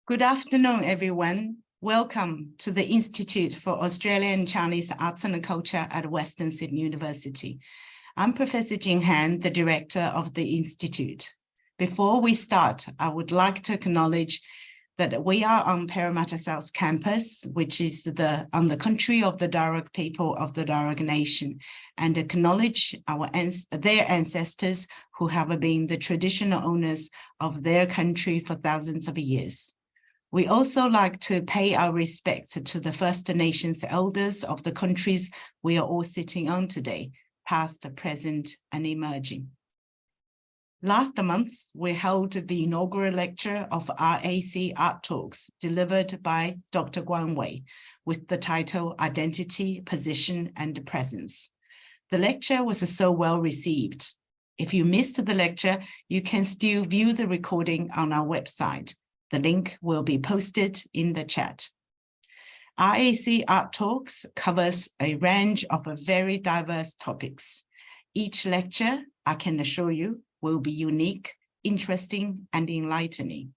Good afternoon, everyone. Welcome to the Institute for Australian and Chinese Arts and Culture at Western Sydney University. I'm Professor Jing Han, the director of the Institute. Before we start, I would like to acknowledge that we are on Parramatta South campus, which is on the country of the Darug people of the Darug Nation, and acknowledge their ancestors who have been the traditional owners of their country for thousands of years. We also like to pay our respects to the First Nations elders of the countries we are all sitting on today, past, present, and emerging. Last month, we held the inaugural lecture of IAC Art Talks, delivered by Dr. Guan Wei, with the title Identity, Position, and Presence. The lecture was so well received. If you missed the lecture, you can still view the recording on our website. The link will be posted in the chat. IAC Art Talks covers a range of very diverse topics. Each lecture, I can assure you, will be unique, interesting, and enlightening.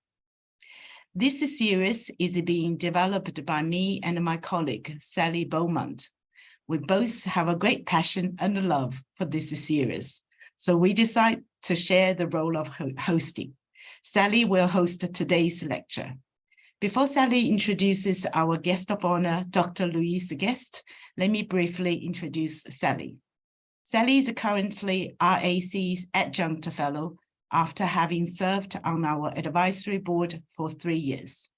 This series is being developed by me and my colleague, Sally Beaumont. We both have a great passion and love for this series, so we decide to share the role of hosting. Sally will host today's lecture. Before Sally introduces our guest of honor, Dr. Luise Guest, let me briefly introduce Sally. Sally is currently IAC's Adjunct Fellow after having served on our advisory board for 3 years.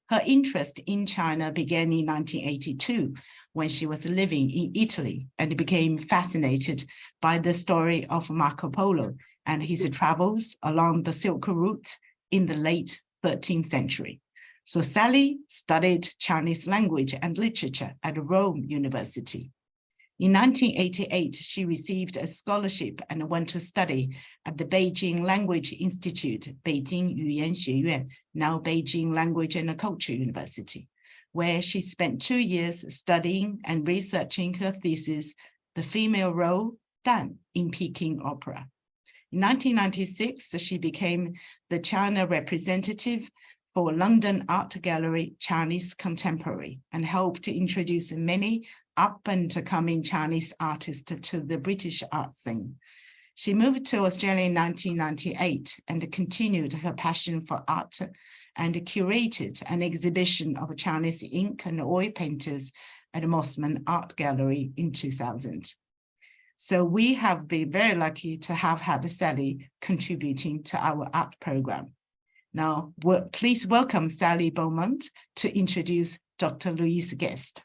Her interest in China began in 1982 when she was living in Italy and became fascinated by the story of Marco Polo and his travels along the Silk Route in the late 13th century. So Sally studied Chinese language and literature at Rome University. In 1988, she received a scholarship and went to study at the Beijing Language Institute, Beijing Yuyan Xueyuan, now Beijing Language and Culture University, where she spent 2 years studying and researching her thesis, The Female Role, Dan, in Peking Opera. In 1996, she became the China representative for London Art Gallery Chinese Contemporary and helped to introduce many up-and-coming Chinese artists to the British art scene. She moved to Australia in 1998 and continued her passion for art and curated an exhibition of Chinese ink and oil painters at Mossman Art Gallery in 2000. So we have been very lucky to have had Sally contributing to our art program. Now, please welcome Sally Beaumont to introduce Dr. Luise Guest.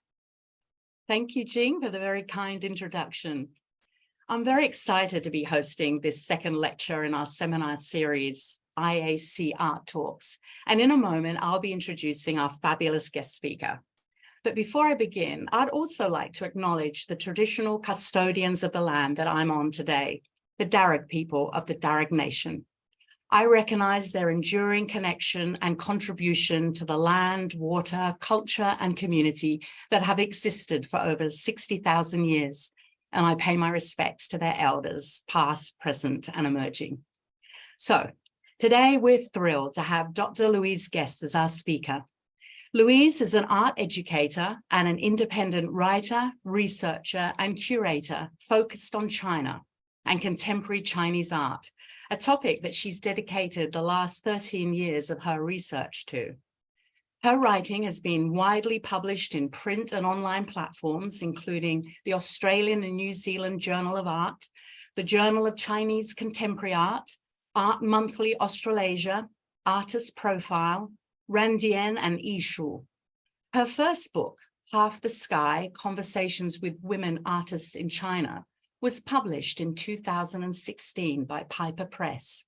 Thank you, Jing, for the very kind introduction. I'm very excited to be hosting this second lecture in our seminar series, IAC Art Talks. And in a moment, I'll be introducing our fabulous guest speaker. But before I begin, I'd also like to acknowledge the traditional custodians of the land that I'm on today, the Darug people of the Darug Nation. I recognize their enduring connection and contribution to the land, water, culture, and community that have existed for over 60,000 years, and I pay my respects to their elders, past, present, and emerging. So today we're thrilled to have Dr. Luise Guest as our speaker. Luise is an art educator and an independent writer, researcher, and curator focused on China and contemporary Chinese art, a topic that she's dedicated the last 13 years of her research to. Her writing has been widely published in print and online platforms, including the Australian and New Zealand Journal of Art, the Journal of Chinese Contemporary Art, Art Monthly Australasia, Artist Profile, Randian, and Yishu. Her first book, Half the Sky, Conversations with Women Artists in China, was published in 2016 by Piper Press.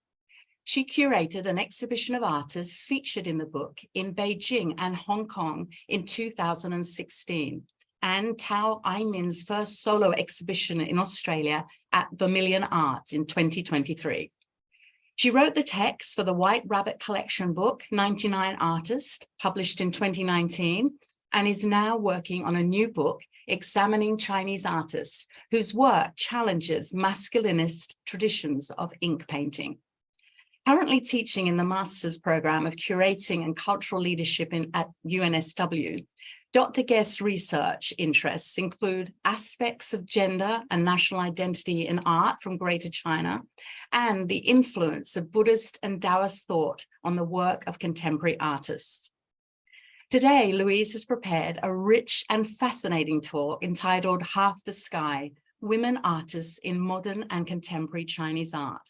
She curated an exhibition of artists featured in the book in Beijing and Hong Kong in 2016, and Tao Aimin's first solo exhibition in Australia at Vermilion Art in 2023. She wrote the text for the White Rabbit collection book, 99 Artists, published in 2019, and is now working on a new book examining Chinese artists whose work challenges masculinist traditions of ink painting. Currently teaching in the Master's Program of Curating and Cultural Leadership at UNSW, Dr. Guest's research interests include aspects of gender and national identity in art from Greater China, and the influence of Buddhist and Taoist thought on the work of contemporary artists. Today, Luise has prepared a rich and fascinating talk entitled Half the Sky, Women Artists in Modern and Contemporary Chinese Art.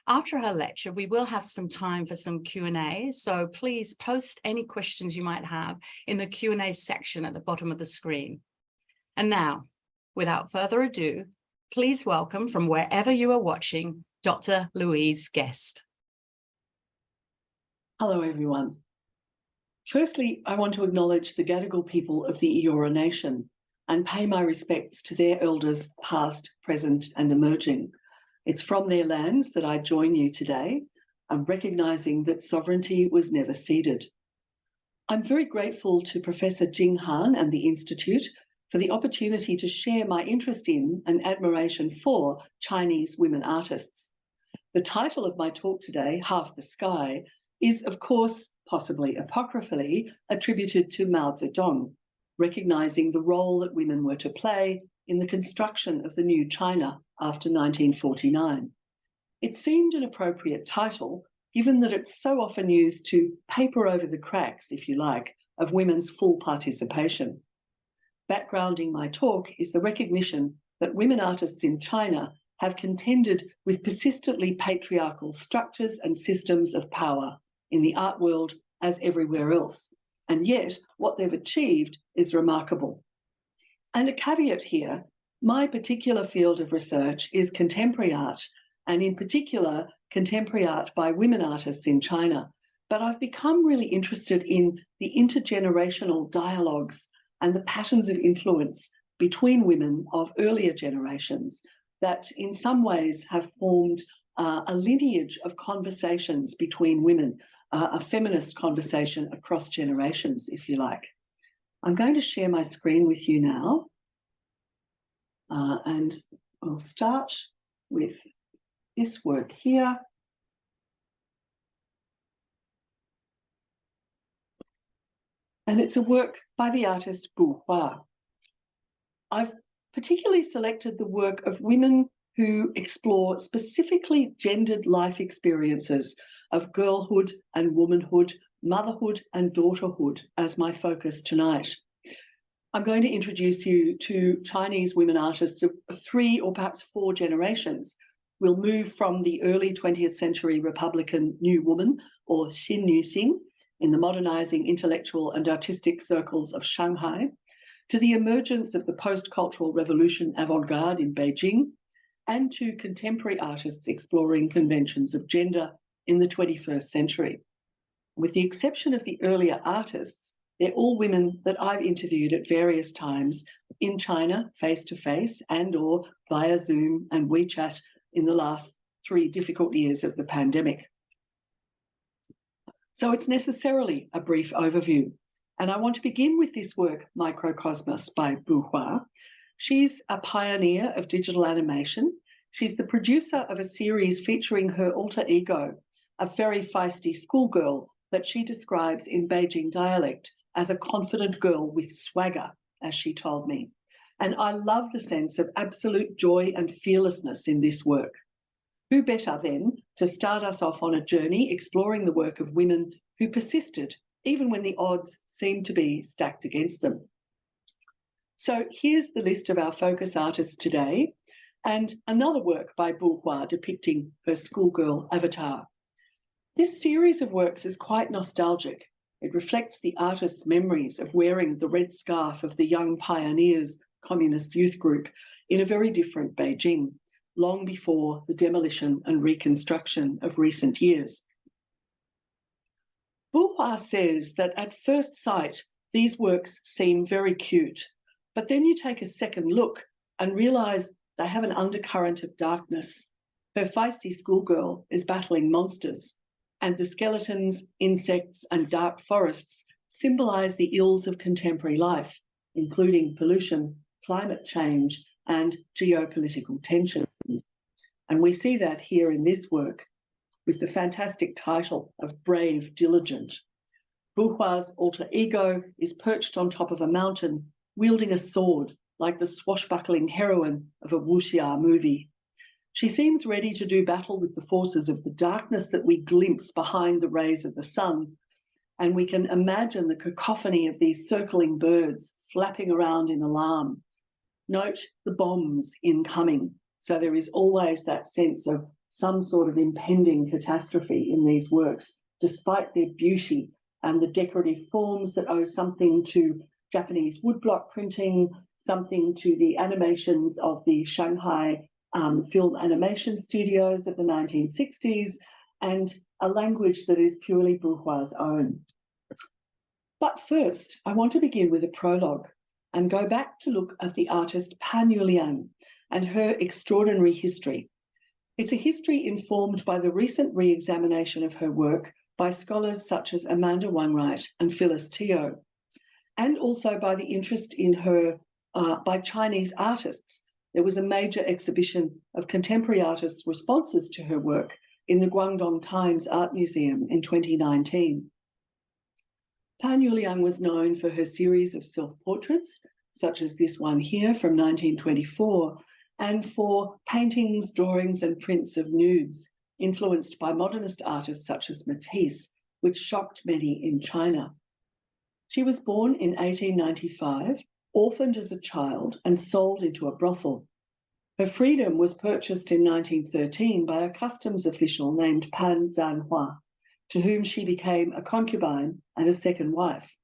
After her lecture, we will have some time for some Q&A, so please post any questions you might have in the Q&A section at the bottom of the screen. And now, without further ado, please welcome from wherever you are watching, Dr. Luise Guest. Hello, everyone. Firstly, I want to acknowledge the Gadigal people of the Eora Nation and pay my respects to their elders past, present and emerging. It's from their lands that I join you today, recognising that sovereignty was never ceded. I'm very grateful to Professor Jing Han and the Institute for the opportunity to share my interest in and admiration for Chinese women artists. The title of my talk today, Half the Sky, is of course, possibly apocryphally, attributed to Mao Zedong, recognising the role that women were to play in the construction of the new China after 1949. It seemed an appropriate title, given that it's so often used to paper over the cracks, if you like, of women's full participation. Backgrounding my talk is the recognition that women artists in China have contended with persistently patriarchal structures and systems of power in the art world as everywhere else. And yet, what they've achieved is remarkable. And a caveat here, my particular field of research is contemporary art, and in particular, contemporary art by women artists in China. But I've become really interested in the intergenerational dialogues and the patterns of influence between women of earlier generations that in some ways have formed a lineage of conversations between women, a feminist conversation across generations, if you like. I'm going to share my screen with you now. And I'll start with this work here. And it's a work by the artist Bu Hua. I've particularly selected the work of women who explore specifically gendered life experiences of girlhood and womanhood, motherhood and daughterhood as my focus tonight. I'm going to introduce you to Chinese women artists of 3 or perhaps 4 generations. We'll move from the early 20th century Republican New Woman, or Xin Nuxing, in the modernising intellectual and artistic circles of Shanghai, to the emergence of the post-cultural revolution avant-garde in Beijing, and to contemporary artists exploring conventions of gender in the 21st century. With the exception of the earlier artists, they're all women that I've interviewed at various times in China, face-to-face, and or via Zoom and WeChat in the last 3 difficult years of the pandemic. So it's necessarily a brief overview. And I want to begin with this work, Microcosmos by Bu Hua. She's a pioneer of digital animation. She's the producer of a series featuring her alter ego, a very feisty schoolgirl that she describes in Beijing dialect as a confident girl with swagger, as she told me. And I love the sense of absolute joy and fearlessness in this work. Who better then to start us off on a journey exploring the work of women who persisted even when the odds seemed to be stacked against them. So here's the list of our focus artists today, and another work by Bu Hua depicting her schoolgirl avatar. This series of works is quite nostalgic. It reflects the artist's memories of wearing the red scarf of the Young Pioneers Communist Youth Group in a very different Beijing, long before the demolition and reconstruction of recent years. Bu Hua says that at first sight, these works seem very cute, but then you take a second look and realise they have an undercurrent of darkness. Her feisty schoolgirl is battling monsters, and the skeletons, insects, and dark forests symbolise the ills of contemporary life, including pollution, climate change, and geopolitical tensions. And we see that here in this work. with the fantastic title of Brave Diligent. Buhua's alter ego is perched on top of a mountain, wielding a sword like the swashbuckling heroine of a wuxia movie. She seems ready to do battle with the forces of the darkness that we glimpse behind the rays of the sun, and we can imagine the cacophony of these circling birds flapping around in alarm. Note the bombs incoming. So there is always that sense of some sort of impending catastrophe in these works, despite their beauty and the decorative forms that owe something to Japanese woodblock printing, something to the animations of the Shanghai film animation studios of the 1960s, and a language that is purely Buhua's own. But first, I want to begin with a prologue and go back to look at the artist Pan Yuliang and her extraordinary history. It's a history informed by the recent re-examination of her work by scholars such as Amanda Wainwright and Phyllis Teo, and also by the interest in her by Chinese artists. There was a major exhibition of contemporary artists' responses to her work in the Guangdong Times Art Museum in 2019. Pan Yuliang was known for her series of self-portraits, such as this one here from 1924, and for paintings, drawings, and prints of nudes, influenced by modernist artists such as Matisse, which shocked many in China. She was born in 1895, orphaned as a child, and sold into a brothel. Her freedom was purchased in 1913 by a customs official named Pan Zanhua, to whom she became a concubine and a second wife.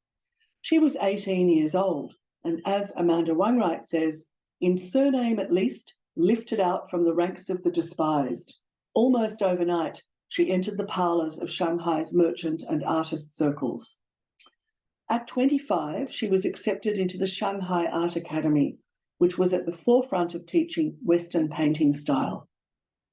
She was 18 years old, and as Amanda Wainwright says, in surname at least, lifted out from the ranks of the despised. Almost overnight, she entered the parlours of Shanghai's merchant and artist circles. At 25, she was accepted into the Shanghai Art Academy, which was at the forefront of teaching Western painting style.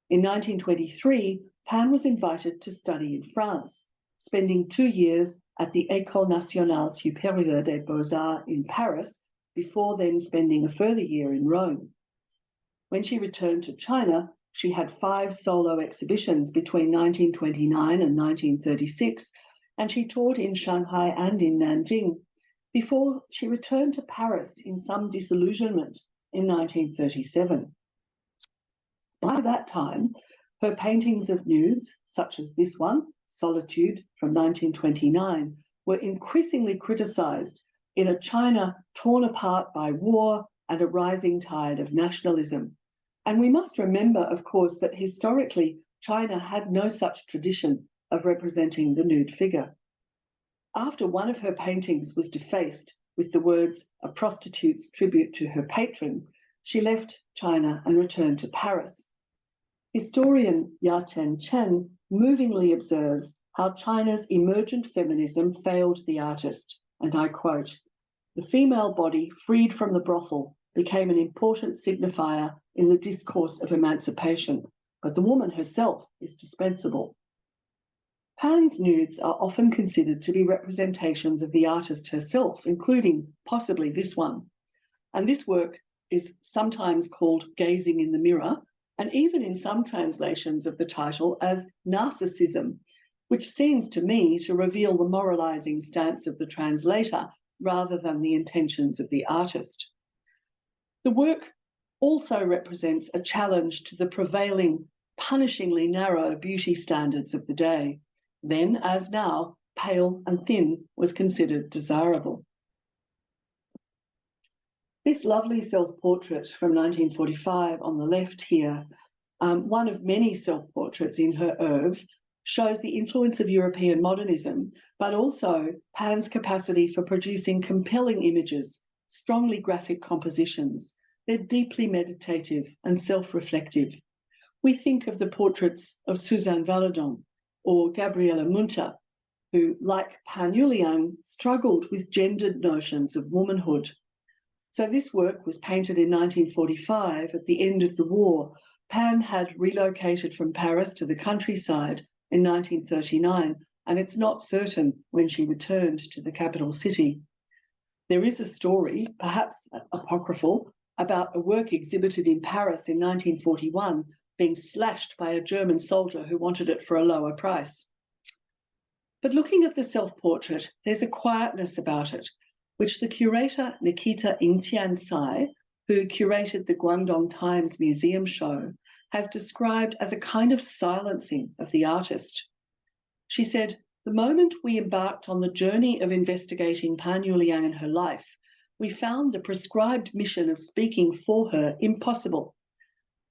In 1923, Pan was invited to study in France, spending 2 years at the École Nationale Supérieure des Beaux-Arts in Paris, before then spending a further year in Rome. When she returned to China, she had 5 solo exhibitions between 1929 and 1936, and she taught in Shanghai and in Nanjing, before she returned to Paris in some disillusionment in 1937. By that time, her paintings of nudes, such as this one, Solitude from 1929, were increasingly criticised in a China torn apart by war and a rising tide of nationalism. And we must remember, of course, that historically China had no such tradition of representing the nude figure. After one of her paintings was defaced with the words, "A prostitute's tribute to her patron," she left China and returned to Paris. Historian Ya-Chen Chen movingly observes how China's emergent feminism failed the artist, and I quote, "The female body freed from the brothel became an important signifier in the discourse of emancipation, but the woman herself is dispensable." Pan's nudes are often considered to be representations of the artist herself, including possibly this one. And this work is sometimes called Gazing in the Mirror, and even in some translations of the title as Narcissism, which seems to me to reveal the moralizing stance of the translator rather than the intentions of the artist. The work also represents a challenge to the prevailing, punishingly narrow beauty standards of the day. Then, as now, pale and thin was considered desirable. This lovely self-portrait from 1945 on the left here, one of many self-portraits in her oeuvre, shows the influence of European modernism, but also Pan's capacity for producing compelling images, strongly graphic compositions. They're deeply meditative and self-reflective. We think of the portraits of Suzanne Valadon or Gabriela Munter, who, like Pan Yuliang, struggled with gendered notions of womanhood. So this work was painted in 1945 at the end of the war. Pan had relocated from Paris to the countryside in 1939, and it's not certain when she returned to the capital city. There is a story, perhaps apocryphal, about a work exhibited in Paris in 1941 being slashed by a German soldier who wanted it for a lower price. But looking at the self-portrait, there's a quietness about it, which the curator Nikita Ingtian-Tsai, who curated the Guangdong Times Museum show, has described as a kind of silencing of the artist. She said, "The moment we embarked on the journey of investigating Pan Yuliang and her life, we found the prescribed mission of speaking for her impossible."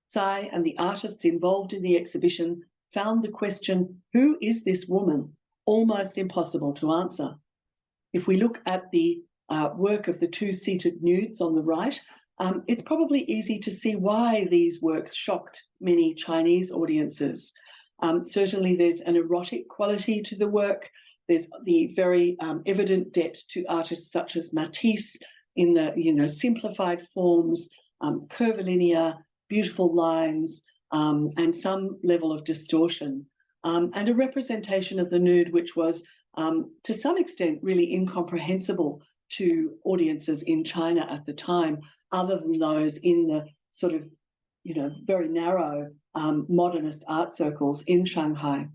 Tsai and the artists involved in the exhibition found the question, "Who is this woman?" almost impossible to answer. If we look at the work of the two seated nudes on the right, it's probably easy to see why these works shocked many Chinese audiences. Certainly there's an erotic quality to the work. There's the very evident debt to artists such as Matisse in the simplified forms, curvilinear, beautiful lines, and some level of distortion. And a representation of the nude which was, to some extent, really incomprehensible to audiences in China at the time, other than those in the sort of, very narrow modernist art circles in Shanghai.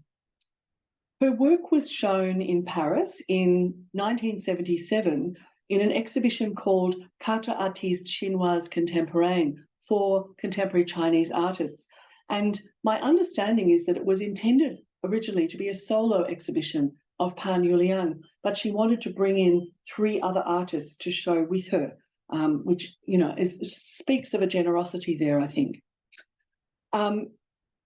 Her work was shown in Paris in 1977 in an exhibition called Quatre Artistes Chinoises Contemporaines for contemporary Chinese artists. And my understanding is that it was intended originally to be a solo exhibition of Pan Yuliang, but she wanted to bring in 3 other artists to show with her, which, speaks of a generosity there, I think.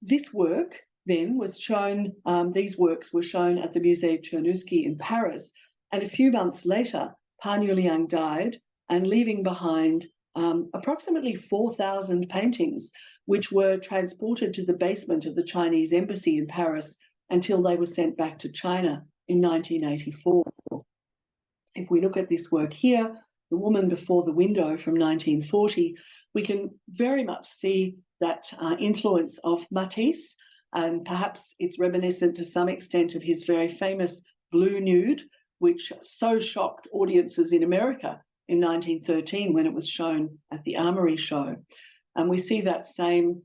This work then was shown, these works were shown at the Musée Czerniewski in Paris, and a few months later, Pan Yuliang died, and leaving behind approximately 4,000 paintings, which were transported to the basement of the Chinese embassy in Paris until they were sent back to China in 1984. If we look at this work here, The Woman Before the Window from 1940, we can very much see that influence of Matisse, and perhaps it's reminiscent to some extent of his very famous blue nude, which so shocked audiences in America in 1913 when it was shown at the Armory show. And we see that same,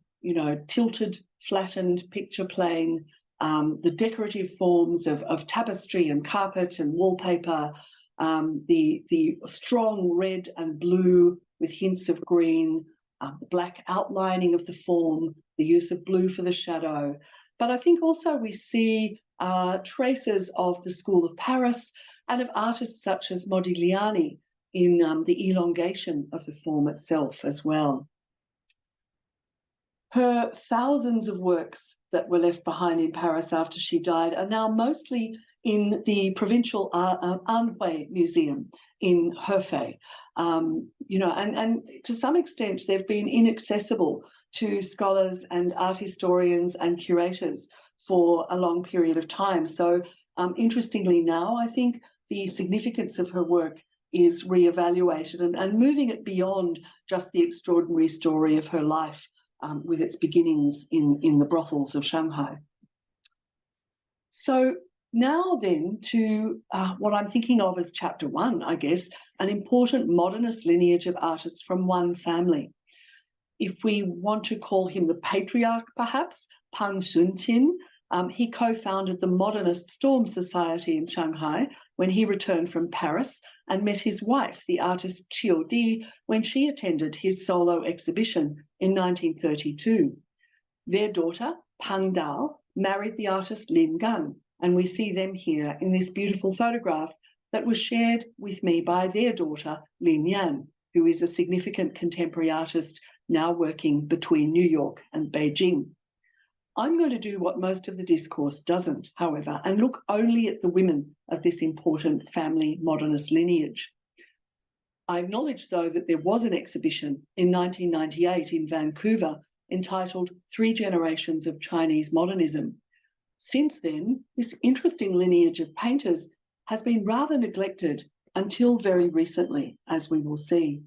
tilted, flattened picture plane, the decorative forms of tapestry and carpet and wallpaper, the strong red and blue with hints of green, the black outlining of the form, the use of blue for the shadow. But I think also we see traces of the School of Paris and of artists such as Modigliani in the elongation of the form itself as well. Her thousands of works that were left behind in Paris after she died are now mostly in the provincial Anhui Museum in Hefei. And to some extent, they've been inaccessible to scholars and art historians and curators for a long period of time. So interestingly now, I think the significance of her work is reevaluated and moving it beyond just the extraordinary story of her life with its beginnings in the brothels of Shanghai. So now then to what I'm thinking of as chapter 1, I guess, an important modernist lineage of artists from one family. If we want to call him the patriarch, perhaps, Pan Sunqin, he co-founded the modernist Storm Society in Shanghai when he returned from Paris and met his wife, the artist Qiu Di, when she attended his solo exhibition in 1932. Their daughter, Pang Dao, married the artist Lin Gan, and we see them here in this beautiful photograph that was shared with me by their daughter, Lin Yan, who is a significant contemporary artist now working between New York and Beijing. I'm going to do what most of the discourse doesn't, however, and look only at the women of this important family modernist lineage. I acknowledge, though, that there was an exhibition in 1998 in Vancouver entitled 3 Generations of Chinese Modernism. Since then, this interesting lineage of painters has been rather neglected until very recently, as we will see.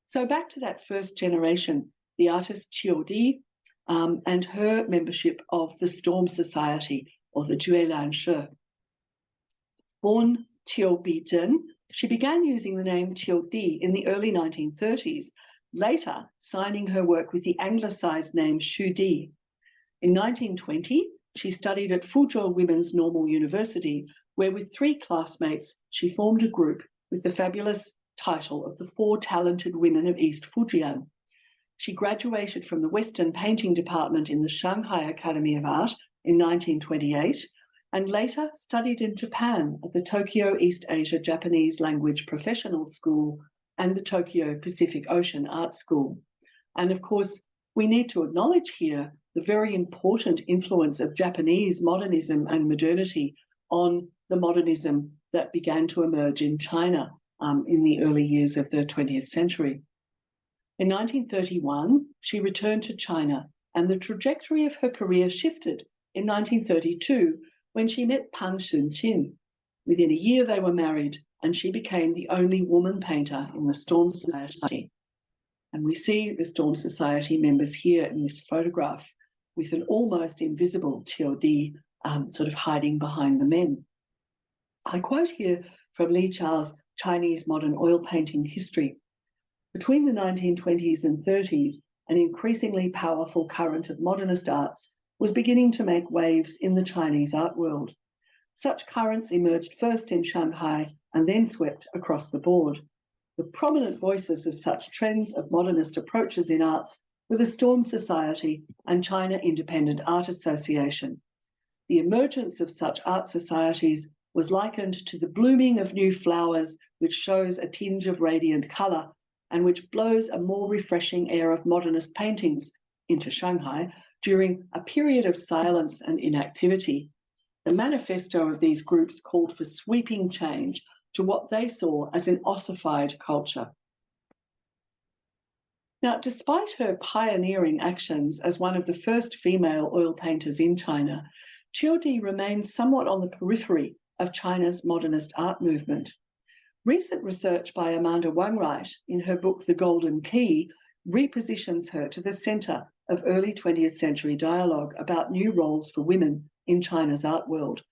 So back to that first generation, the artist Qiu Di, and her membership of the Storm Society, or the Juelan Shi. Born Qiu Bizhen, she began using the name Qiu Di in the early 1930s, later signing her work with the anglicised name Xu Di. In 1920, she studied at Fuzhou Women's Normal University, where with 3 classmates, she formed a group with the fabulous title of the 4 Talented Women of East Fujian. She graduated from the Western Painting Department in the Shanghai Academy of Art in 1928, and later studied in Japan at the Tokyo East Asia Japanese Language Professional School and the Tokyo Pacific Ocean Art School. And of course, we need to acknowledge here the very important influence of Japanese modernism and modernity on the modernism that began to emerge in China in the early years of the 20th century. In 1931, she returned to China, and the trajectory of her career shifted in 1932 when she met Pang Shunqin. Within a year, they were married, and she became the only woman painter in the Storm Society. And we see the Storm Society members here in this photograph with an almost invisible Qiu Di sort of hiding behind the men. I quote here from Li Chao's Chinese Modern Oil Painting History. Between the 1920s and 30s, an increasingly powerful current of modernist arts was beginning to make waves in the Chinese art world. Such currents emerged first in Shanghai and then swept across the board. The prominent voices of such trends of modernist approaches in arts were the Storm Society and China Independent Art Association. The emergence of such art societies was likened to the blooming of new flowers, which shows a tinge of radiant colour and which blows a more refreshing air of modernist paintings into Shanghai during a period of silence and inactivity. The manifesto of these groups called for sweeping change to what they saw as an ossified culture. Now, despite her pioneering actions as one of the first female oil painters in China, Qiu Di remains somewhat on the periphery of China's modernist art movement. Recent research by Amanda Wainwright in her book The Golden Key repositions her to the centre of early 20th century dialogue about new roles for women in China's art world,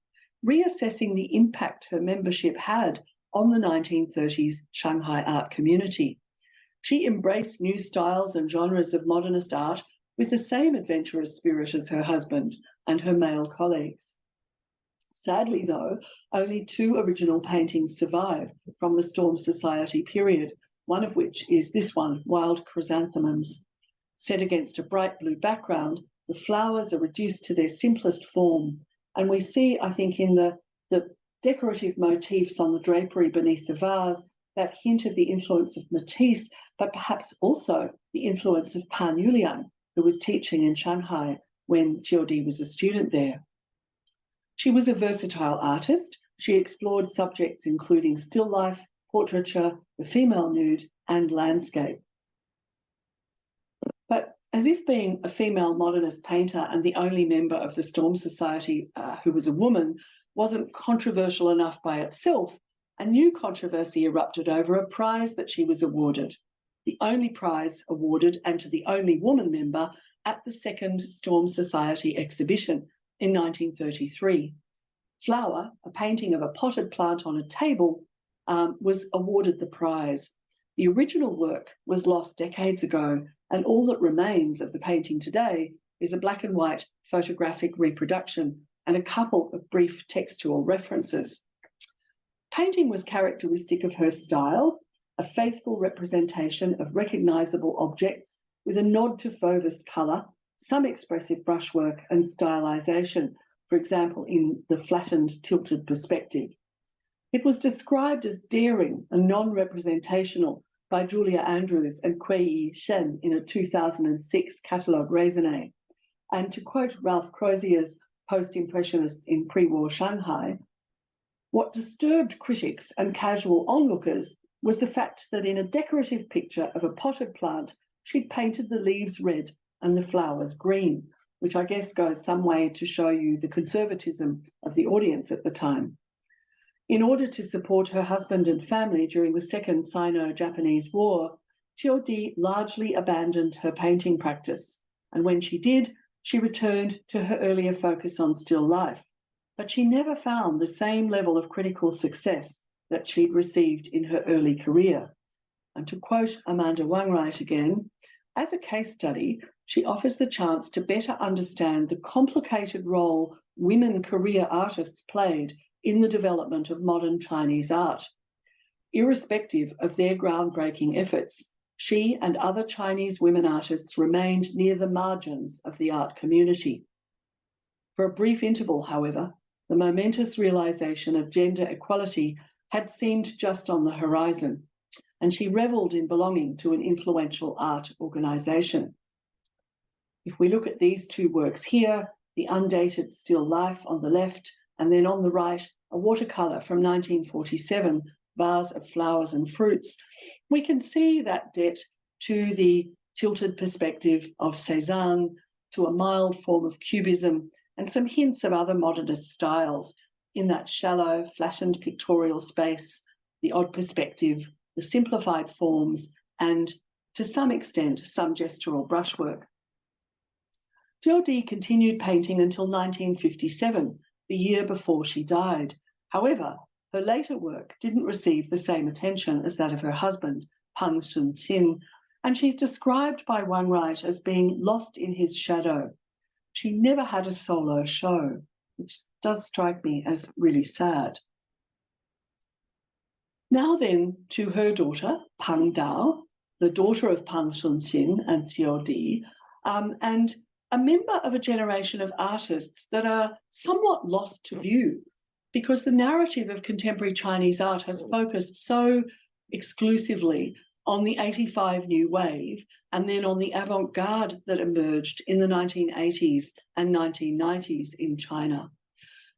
reassessing the impact her membership had on the 1930s Shanghai art community. She embraced new styles and genres of modernist art with the same adventurous spirit as her husband and her male colleagues. Sadly, though, only 2 original paintings survive from the Storm Society period, one of which is this one, Wild Chrysanthemums. Set against a bright blue background, the flowers are reduced to their simplest form, and we see, I think, in the decorative motifs on the drapery beneath the vase that hint of the influence of Matisse, but perhaps also the influence of Pan Yuliang, who was teaching in Shanghai when Qiu Di was a student there. She was a versatile artist. She explored subjects including still life, portraiture, the female nude, and landscape. But as if being a female modernist painter and the only member of the Storm Society who was a woman wasn't controversial enough by itself, a new controversy erupted over a prize that she was awarded, the only prize awarded and to the only woman member at the second Storm Society exhibition in 1933. Flower, a painting of a potted plant on a table, was awarded the prize. The original work was lost decades ago, and all that remains of the painting today is a black and white photographic reproduction and a couple of brief textual references. Painting was characteristic of her style, a faithful representation of recognisable objects with a nod to Fauvist colour, some expressive brushwork and stylisation, for example, in the flattened, tilted perspective. It was described as daring and non-representational by Julia Andrews and Kuei Shen in a 2006 catalogue raisonné. And to quote Ralph Crozier's Post-Impressionists in Pre-War Shanghai, what disturbed critics and casual onlookers was the fact that in a decorative picture of a potted plant, she'd painted the leaves red and the flowers green, which I guess goes some way to show you the conservatism of the audience at the time. In order to support her husband and family during the Second Sino-Japanese War, Qiu Di largely abandoned her painting practice, and when she did, she returned to her earlier focus on still life. But she never found the same level of critical success that she'd received in her early career. And to quote Amanda Wainwright again, as a case study, she offers the chance to better understand the complicated role women career artists played in the development of modern Chinese art. Irrespective of their groundbreaking efforts, she and other Chinese women artists remained near the margins of the art community. For a brief interval, however, the momentous realization of gender equality had seemed just on the horizon, and she revelled in belonging to an influential art organisation. If we look at these two works here, the undated still life on the left, and then on the right, a watercolour from 1947, Vase of Flowers and Fruits, we can see that debt to the tilted perspective of Cézanne, to a mild form of cubism, and some hints of other modernist styles in that shallow, flattened pictorial space, the odd perspective, the simplified forms, and to some extent, some gestural brushwork. Giordi continued painting until 1957, the year before she died. However, her later work didn't receive the same attention as that of her husband, Pang Sun-Sin, and she's described by Wainwright as being lost in his shadow. She never had a solo show, which does strike me as really sad. Now then, to her daughter, Pang Dao, the daughter of Pang Sun-Sin and Giordi, and a member of a generation of artists that are somewhat lost to view because the narrative of contemporary Chinese art has focused so exclusively on the 85 New Wave and then on the avant-garde that emerged in the 1980s and 1990s in China.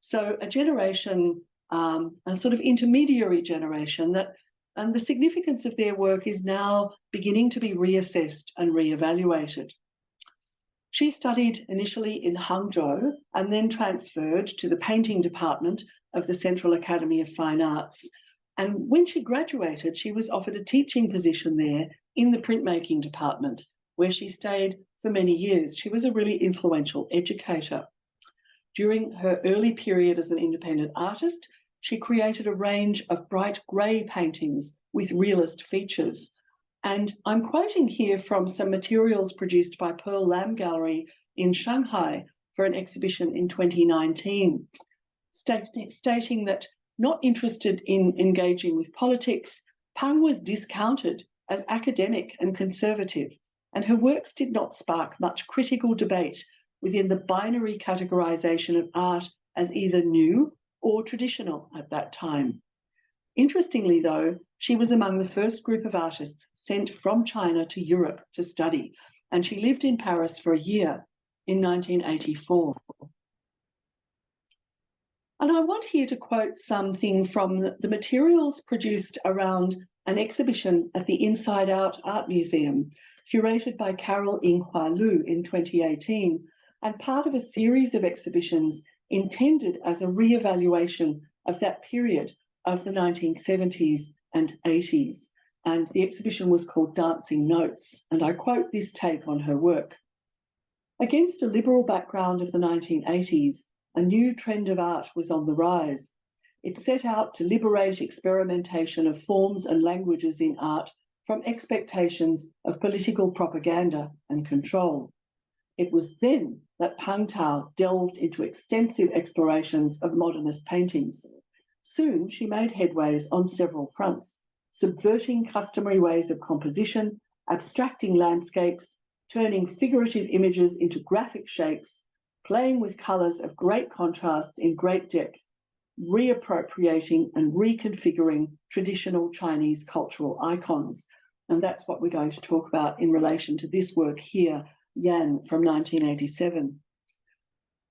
So a generation, a sort of intermediary generation that, and the significance of their work is now beginning to be reassessed and reevaluated. She studied initially in Hangzhou and then transferred to the painting department of the Central Academy of Fine Arts. And when she graduated, she was offered a teaching position there in the printmaking department, where she stayed for many years. She was a really influential educator. During her early period as an independent artist, she created a range of bright grey paintings with realist features. And I'm quoting here from some materials produced by Pearl Lam Gallery in Shanghai for an exhibition in 2019, stating that not interested in engaging with politics, Pang was discounted as academic and conservative, and her works did not spark much critical debate within the binary categorization of art as either new or traditional at that time. Interestingly, though, she was among the first group of artists sent from China to Europe to study, and she lived in Paris for a year in 1984. And I want here to quote something from the materials produced around an exhibition at the Inside Out Art Museum, curated by Carol Yinghua Lu in 2018, and part of a series of exhibitions intended as a re-evaluation of that period of the 1970s and 80s. And the exhibition was called Dancing Notes, and I quote this take on her work. Against a liberal background of the 1980s, a new trend of art was on the rise. It set out to liberate experimentation of forms and languages in art from expectations of political propaganda and control. It was then that Pang Dao delved into extensive explorations of modernist paintings. Soon she made headways on several fronts, subverting customary ways of composition, abstracting landscapes, turning figurative images into graphic shapes, playing with colours of great contrasts in great depth, reappropriating and reconfiguring traditional Chinese cultural icons. And that's what we're going to talk about in relation to this work here, Yan from 1987.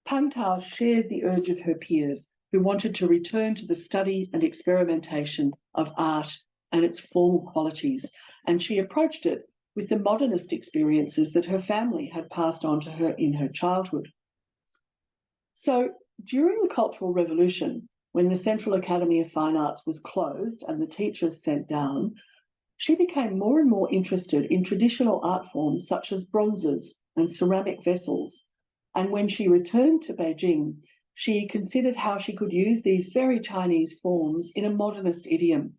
Pang Dao shared the urge of her peers who wanted to return to the study and experimentation of art and its formal qualities, and she approached it with the modernist experiences that her family had passed on to her in her childhood. So during the Cultural Revolution, when the Central Academy of Fine Arts was closed and the teachers sent down, she became more and more interested in traditional art forms such as bronzes and ceramic vessels. And when she returned to Beijing, she considered how she could use these very Chinese forms in a modernist idiom.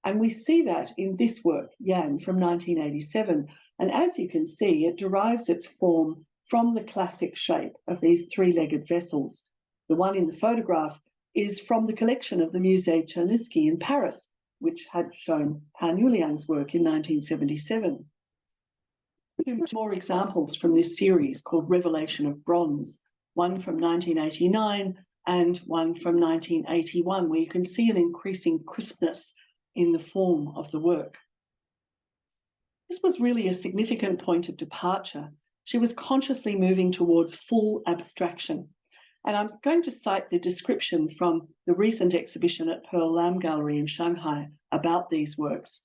And we see that in this work, Yan, from 1987. And as you can see, it derives its form from the classic shape of these three-legged vessels. The one in the photograph is from the collection of the Musée Czernyski in Paris, which had shown Pan Yuliang's work in 1977. Two more examples from this series called Revelation of Bronze, one from 1989 and one from 1981, where you can see an increasing crispness in the form of the work. This was really a significant point of departure. She was consciously moving towards full abstraction. And I'm going to cite the description from the recent exhibition at Pearl Lam Gallery in Shanghai about these works.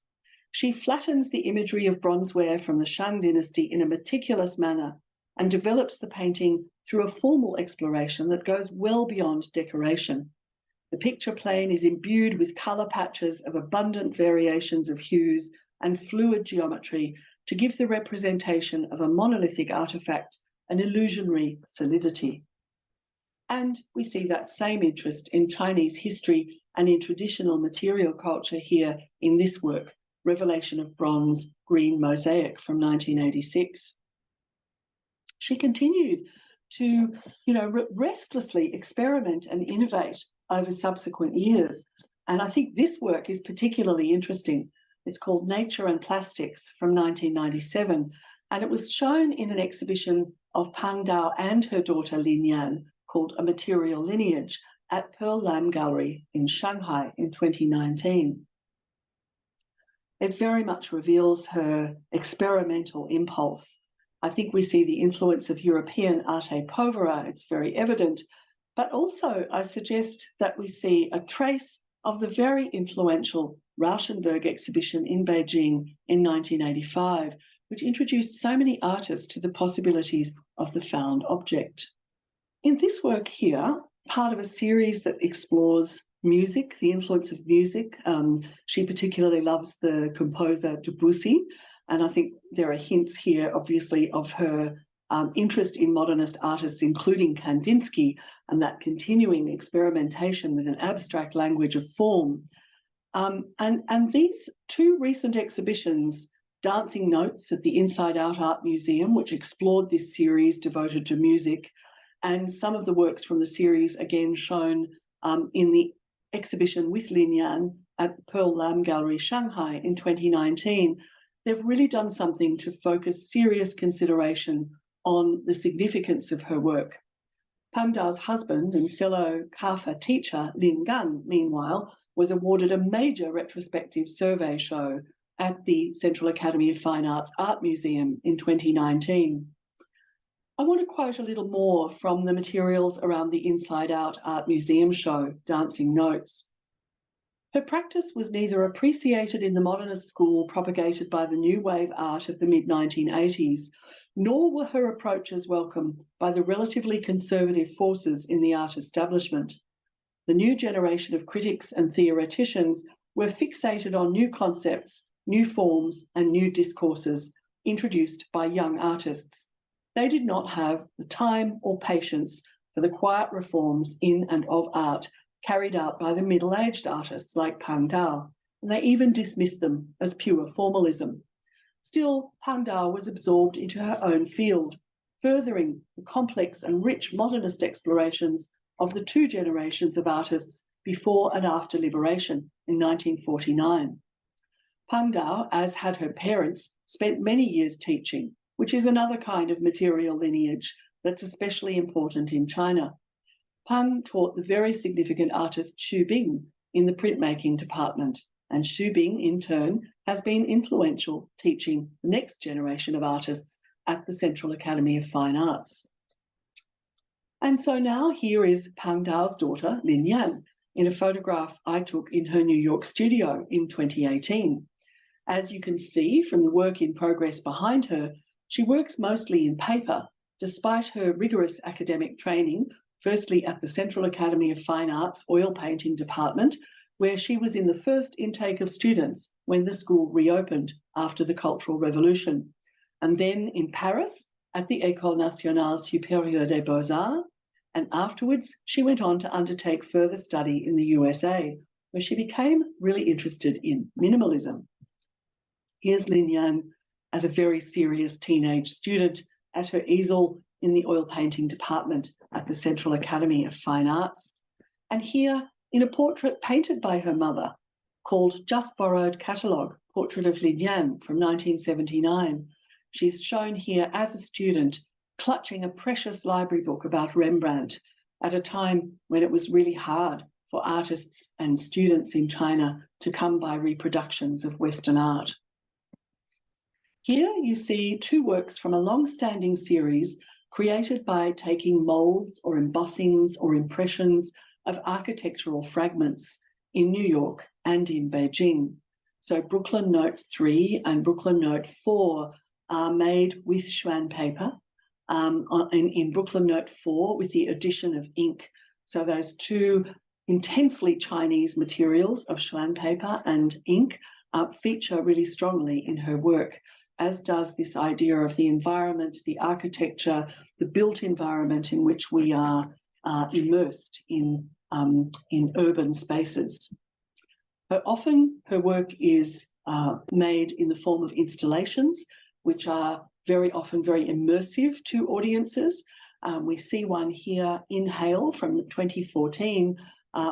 She flattens the imagery of bronzeware from the Shang dynasty in a meticulous manner and develops the painting through a formal exploration that goes well beyond decoration. The picture plane is imbued with colour patches of abundant variations of hues and fluid geometry to give the representation of a monolithic artefact an illusionary solidity. And we see that same interest in Chinese history and in traditional material culture here in this work, Revelation of Bronze, Green Mosaic from 1986. She continued to, restlessly experiment and innovate over subsequent years. And I think this work is particularly interesting. It's called Nature and Plastics from 1997, and it was shown in an exhibition of Pang Dao and her daughter Lin Yan called A Material Lineage at Pearl Lam Gallery in Shanghai in 2019. It very much reveals her experimental impulse. I think we see the influence of European arte povera, it's very evident, but also I suggest that we see a trace of the very influential Rauschenberg exhibition in Beijing in 1985, which introduced so many artists to the possibilities of the found object. In this work here, part of a series that explores music, the influence of music, she particularly loves the composer Debussy, and I think there are hints here, obviously, of her interest in modernist artists, including Kandinsky, and that continuing experimentation with an abstract language of form. And these two recent exhibitions, Dancing Notes at the Inside Out Art Museum, which explored this series devoted to music, and some of the works from the series again shown in the exhibition with Lin Yan at Pearl Lam Gallery, Shanghai in 2019, they've really done something to focus serious consideration on the significance of her work. Pang Dao's husband and fellow Kafa teacher, Lin Gan, meanwhile, was awarded a major retrospective survey show at the Central Academy of Fine Arts Art Museum in 2019. I want to quote a little more from the materials around the Inside Out Art Museum show, Dancing Notes. Her practice was neither appreciated in the modernist school propagated by the New Wave art of the mid-1980s, nor were her approaches welcome by the relatively conservative forces in the art establishment. The new generation of critics and theoreticians were fixated on new concepts, new forms, and new discourses introduced by young artists. They did not have the time or patience for the quiet reforms in and of art carried out by the middle-aged artists like Pang Dao, and they even dismissed them as pure formalism. Still, Pang Dao was absorbed into her own field, furthering the complex and rich modernist explorations of the two generations of artists before and after liberation in 1949. Pang Dao, as had her parents, spent many years teaching, which is another kind of material lineage that's especially important in China. Pang taught the very significant artist Xu Bing in the printmaking department, and Xu Bing, in turn, has been influential teaching the next generation of artists at the Central Academy of Fine Arts. And so now here is Pang Dao's daughter, Lin Yan, in a photograph I took in her New York studio in 2018. As you can see from the work in progress behind her, she works mostly in paper, despite her rigorous academic training, firstly at the Central Academy of Fine Arts oil painting department, where she was in the first intake of students when the school reopened after the Cultural Revolution, and then in Paris at the École Nationale Supérieure des Beaux-Arts, and afterwards she went on to undertake further study in the USA, where she became really interested in minimalism. Here's Lin Yan as a very serious teenage student at her easel in the oil painting department at the Central Academy of Fine Arts. And here in a portrait painted by her mother called Just Borrowed Catalogue, Portrait of Lin Yan from 1979. She's shown here as a student clutching a precious library book about Rembrandt at a time when it was really hard for artists and students in China to come by reproductions of Western art. Here you see two works from a long-standing series created by taking molds or embossings or impressions of architectural fragments in New York and in Beijing. So Brooklyn Notes 3 and Brooklyn Note 4 are made with Schwan paper, in Brooklyn Note 4 with the addition of ink. So those two intensely Chinese materials of Schwan paper and ink feature really strongly in her work, as does this idea of the environment, the architecture, the built environment in which we are immersed in urban spaces. Often her work is made in the form of installations, which are very often very immersive to audiences. We see one here, Inhale, from 2014,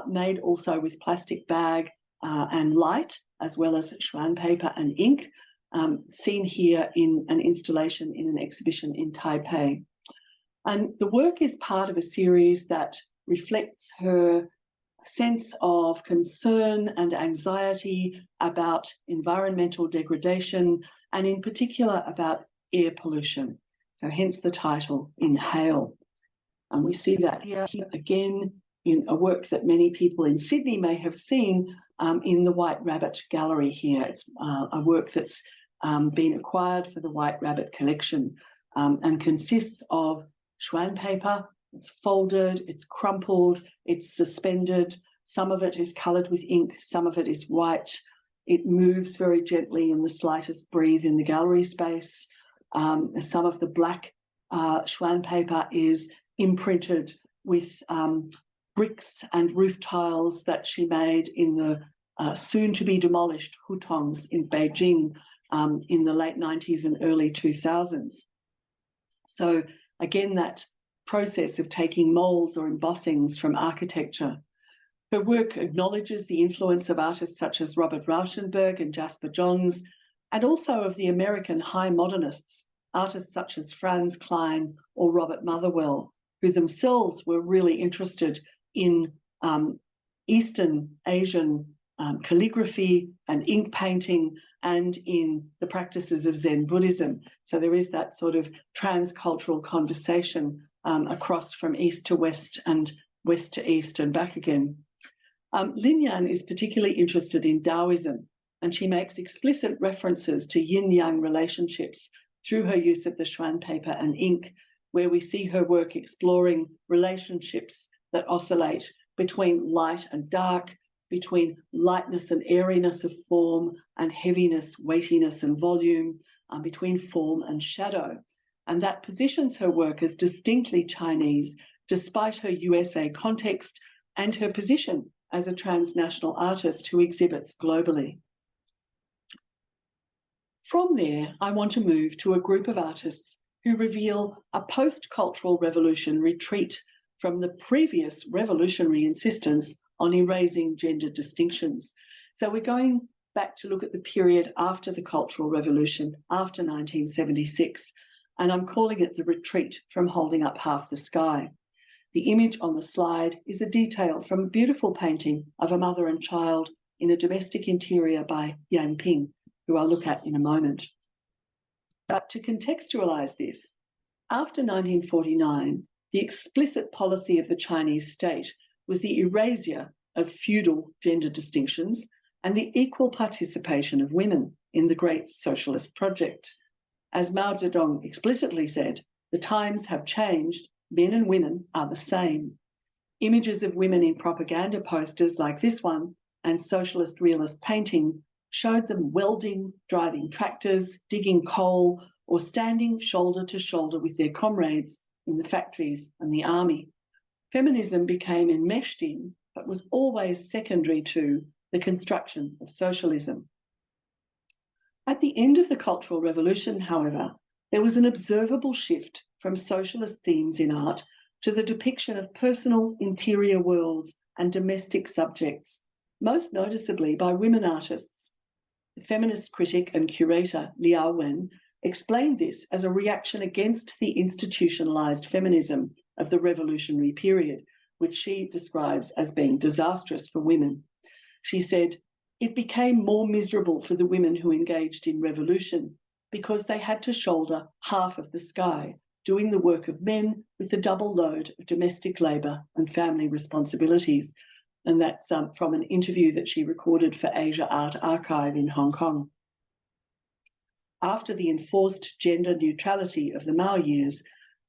made also with plastic bag and light, as well as Schwan paper and ink, seen here in an installation in an exhibition in Taipei. And the work is part of a series that reflects her sense of concern and anxiety about environmental degradation, and in particular about air pollution. So hence the title, Inhale. And we see that here again in a work that many people in Sydney may have seen in the White Rabbit Gallery here. It's a work that's been acquired for the White Rabbit collection and consists of Schwan paper. It's folded, it's crumpled, it's suspended. Some of it is coloured with ink, some of it is white. It moves very gently in the slightest breeze in the gallery space. Some of the black Schwan paper is imprinted with bricks and roof tiles that she made in the soon-to-be demolished hutongs in Beijing in the late 90s and early 2000s. So again, that process of taking molds or embossings from architecture. Her work acknowledges the influence of artists such as Robert Rauschenberg and Jasper Johns, and also of the American high modernists, artists such as Franz Klein or Robert Motherwell, who themselves were really interested in Eastern Asian calligraphy and ink painting and in the practices of Zen Buddhism. So there is that sort of transcultural conversation across from east to west and west to east and back again. Lin Yan is particularly interested in Taoism, and she makes explicit references to yin-yang relationships through her use of the Schwan paper and ink, where we see her work exploring relationships that oscillate between light and dark, between lightness and airiness of form and heaviness, weightiness and volume, between form and shadow. And that positions her work as distinctly Chinese, despite her USA context and her position as a transnational artist who exhibits globally. From there, I want to move to a group of artists who reveal a post-cultural revolution retreat from the previous revolutionary insistence on erasing gender distinctions. So we're going back to look at the period after the Cultural Revolution, after 1976, and I'm calling it the retreat from holding up half the sky. The image on the slide is a detail from a beautiful painting of a mother and child in a domestic interior by Yan Ping, who I'll look at in a moment. But to contextualize this, after 1949, the explicit policy of the Chinese state was the erasure of feudal gender distinctions and the equal participation of women in the great socialist project. As Mao Zedong explicitly said, the times have changed, men and women are the same. Images of women in propaganda posters like this one and socialist realist painting showed them welding, driving tractors, digging coal, or standing shoulder to shoulder with their comrades in the factories and the army. feminism became enmeshed in, but was always secondary to, the construction of socialism. At the end of the Cultural Revolution, however, there was an observable shift from socialist themes in art to the depiction of personal interior worlds and domestic subjects, most noticeably by women artists. The feminist critic and curator Liao Wen explained this as a reaction against the institutionalized feminism of the revolutionary period, which she describes as being disastrous for women. She said, "It became more miserable for the women who engaged in revolution because they had to shoulder half of the sky, doing the work of men with the double load of domestic labour and family responsibilities." And that's from an interview that she recorded for Asia Art Archive in Hong Kong. After the enforced gender neutrality of the Mao years,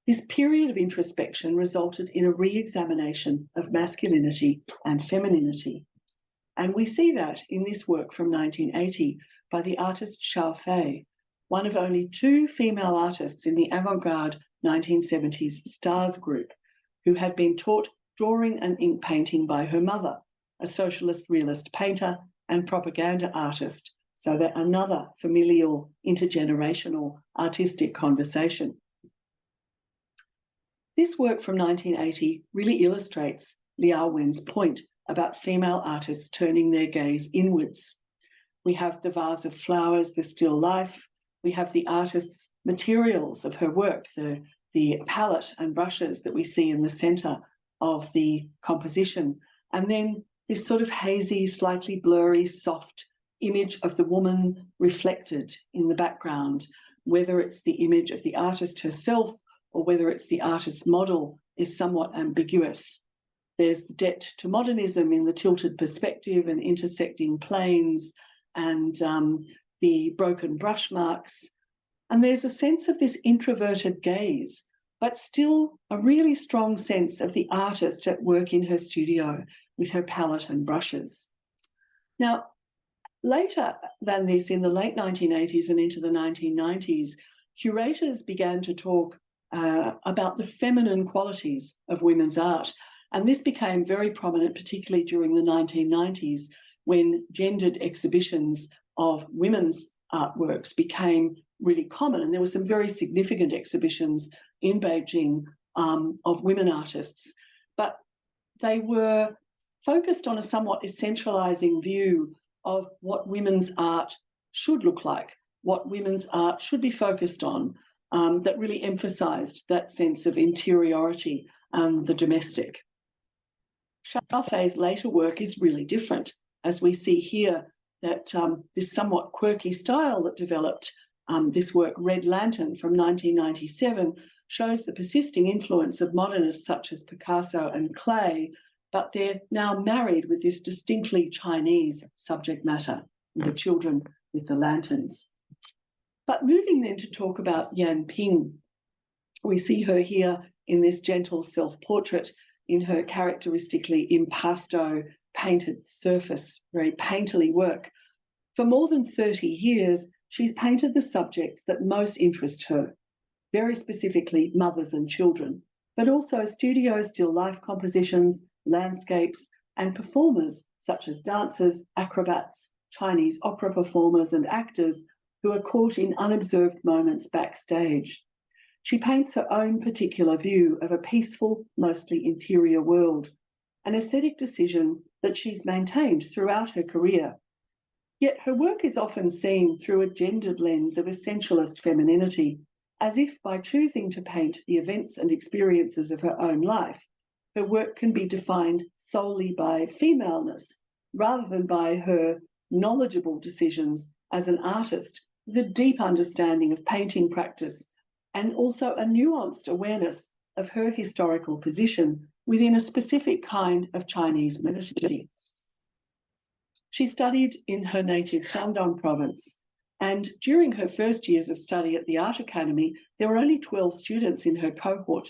this period of introspection resulted in a re-examination of masculinity and femininity. And we see that in this work from 1980 by the artist Xiao Fei, one of only 2 female artists in the avant-garde 1970s Stars group, who had been taught drawing and ink painting by her mother, a socialist realist painter and propaganda artist, so that another familial, intergenerational artistic conversation. This work from 1980 really illustrates Liao Wen's point about female artists turning their gaze inwards. We have the vase of flowers, the still life. We have the artist's materials of her work, the palette and brushes that we see in the centre of the composition. And then this sort of hazy, slightly blurry, soft image of the woman reflected in the background, whether it's the image of the artist herself or whether it's the artist's model, is somewhat ambiguous. There's the debt to modernism in the tilted perspective and intersecting planes and the broken brush marks. And there's a sense of this introverted gaze, but still a really strong sense of the artist at work in her studio with her palette and brushes. Now, later than this, in the late 1980s and into the 1990s, curators began to talk about the feminine qualities of women's art. And this became very prominent, particularly during the 1990s, when gendered exhibitions of women's artworks became really common. And there were some very significant exhibitions in Beijing of women artists, but they were focused on a somewhat essentializing view of what women's art should look like, what women's art should be focused on, that really emphasized that sense of interiority, the domestic. Xiao Fei's later work is really different, as we see here that this somewhat quirky style that developed, this work, Red Lantern from 1997, shows the persisting influence of modernists such as Picasso and Klee, but they're now married with this distinctly Chinese subject matter, the children with the lanterns. But moving then to talk about Yan Ping, we see her here in this gentle self-portrait in her characteristically impasto painted surface, very painterly work. For more than 30 years, she's painted the subjects that most interest her, very specifically mothers and children, but also studio still life compositions, landscapes, and performers such as dancers, acrobats, Chinese opera performers, and actors who are caught in unobserved moments backstage. She paints her own particular view of a peaceful, mostly interior world, an aesthetic decision that she's maintained throughout her career. Yet her work is often seen through a gendered lens of essentialist femininity, as if by choosing to paint the events and experiences of her own life, her work can be defined solely by femaleness, rather than by her knowledgeable decisions as an artist with a deep understanding of painting practice, and also a nuanced awareness of her historical position within a specific kind of Chinese modernity. She studied in her native Shandong province, and during her first years of study at the Art Academy, there were only 12 students in her cohort,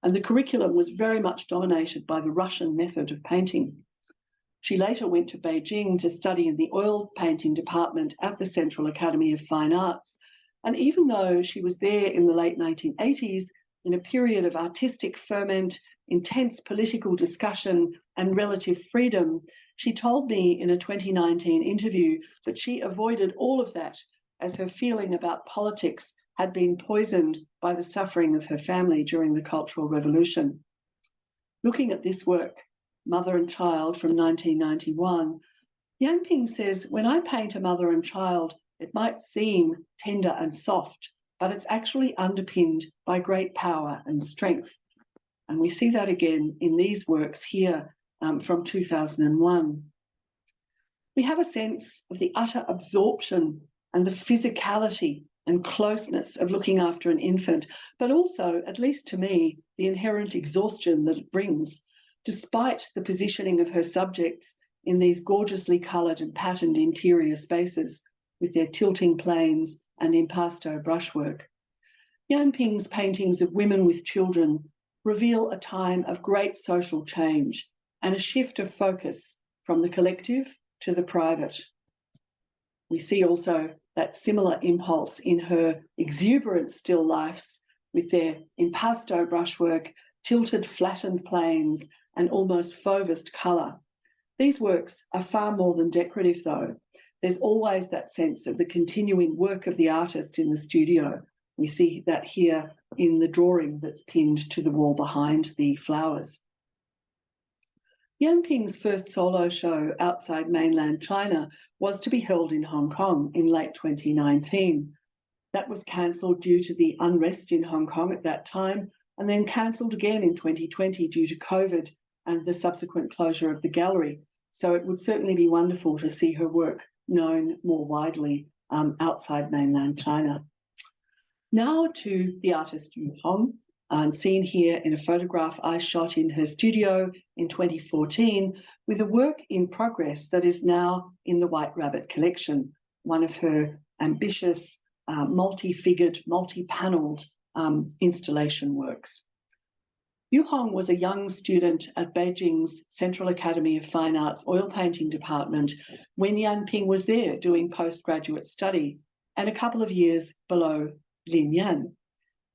and the curriculum was very much dominated by the Russian method of painting. She later went to Beijing to study in the oil painting department at the Central Academy of Fine Arts. And even though she was there in the late 1980s, in a period of artistic ferment intense political discussion and relative freedom, she told me in a 2019 interview that she avoided all of that as her feeling about politics had been poisoned by the suffering of her family during the Cultural Revolution. Looking at this work, Mother and Child from 1991, Yang Ping says, when I paint a mother and child, it might seem tender and soft, but it's actually underpinned by great power and strength. And we see that again in these works here from 2001. We have a sense of the utter absorption and the physicality and closeness of looking after an infant, but also, at least to me, the inherent exhaustion that it brings, despite the positioning of her subjects in these gorgeously coloured and patterned interior spaces with their tilting planes and impasto brushwork. Yang Ping's paintings of women with children reveal a time of great social change and a shift of focus from the collective to the private. We see also that similar impulse in her exuberant still lifes with their impasto brushwork, tilted flattened planes, and almost fauvist colour. These works are far more than decorative though. There's always that sense of the continuing work of the artist in the studio. We see that here in the drawing that's pinned to the wall behind the flowers. Yang Ping's first solo show outside mainland China was to be held in Hong Kong in late 2019. That was cancelled due to the unrest in Hong Kong at that time, and then cancelled again in 2020 due to COVID and the subsequent closure of the gallery. So it would certainly be wonderful to see her work known more widely outside mainland China. Now to the artist Yu Hong, seen here in a photograph I shot in her studio in 2014 with a work in progress that is now in the White Rabbit collection, one of her ambitious, multi-figured, multi-panelled installation works. Yu Hong was a young student at Beijing's Central Academy of Fine Arts oil painting department when Yang Ping was there doing postgraduate study, and a couple of years below Lin Yan.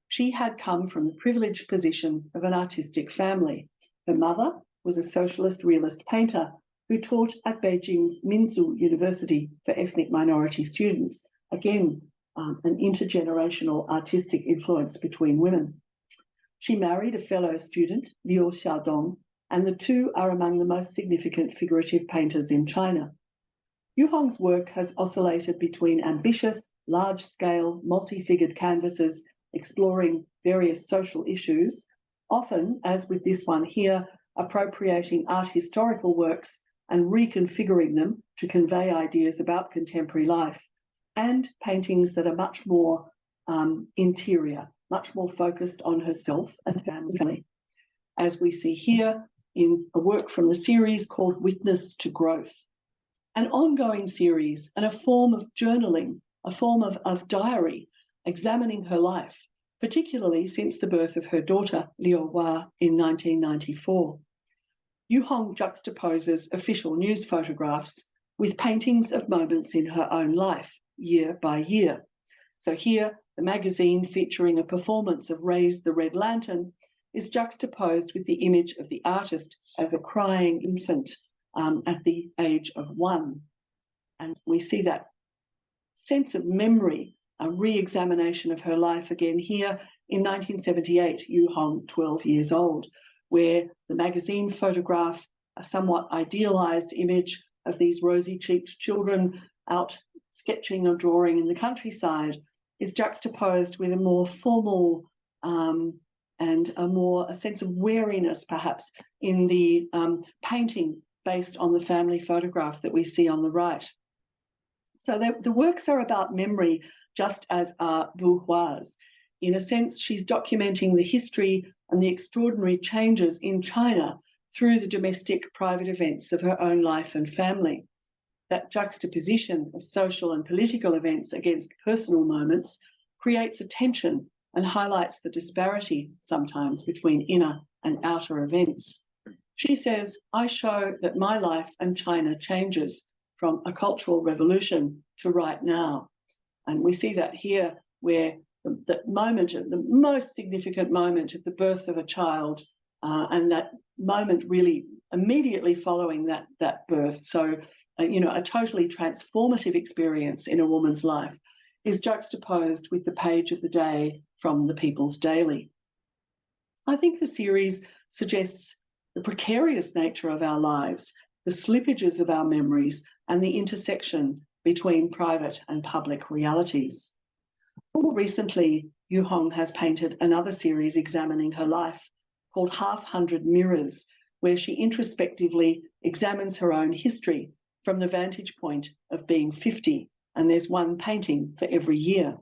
She had come from the privileged position of an artistic family. Her mother was a socialist realist painter who taught at Beijing's Minzu University for ethnic minority students. Again, an intergenerational artistic influence between women. She married a fellow student, Liu Xiaodong, and the two are among the most significant figurative painters in China. Yu Hong's work has oscillated between ambitious, large-scale, multi-figured canvases exploring various social issues, often, as with this one here, appropriating art historical works and reconfiguring them to convey ideas about contemporary life, and paintings that are much more interior, much more focused on herself and family, as we see here in a work from the series called Witness to Growth, an ongoing series and a form of journaling, a form of diary, examining her life, particularly since the birth of her daughter, Liu Hua, in 1994. Yu Hong juxtaposes official news photographs with paintings of moments in her own life, year by year. So here, the magazine featuring a performance of Raise the Red Lantern is juxtaposed with the image of the artist as a crying infant at the age of 1. And we see that sense of memory, a re-examination of her life again here in 1978, Yu Hong, 12 years old, where the magazine photograph, a somewhat idealized image of these rosy-cheeked children out sketching or drawing in the countryside, is juxtaposed with a more formal and a sense of wariness, perhaps, in the painting based on the family photograph that we see on the right. So the works are about memory, just as are Wu Hua's. In a sense, she's documenting the history and the extraordinary changes in China through the domestic private events of her own life and family. That juxtaposition of social and political events against personal moments creates a tension and highlights the disparity sometimes between inner and outer events. She says, I show that my life and China changes from a cultural revolution to right now. And we see that here where the moment, the most significant moment of the birth of a child and that moment really immediately following that birth. So, a totally transformative experience in a woman's life is juxtaposed with the page of the day from the People's Daily. I think the series suggests the precarious nature of our lives, the slippages of our memories, and the intersection between private and public realities. More recently, Yu Hong has painted another series examining her life called 500 Mirrors, where she introspectively examines her own history from the vantage point of being 50, and there's one painting for every year.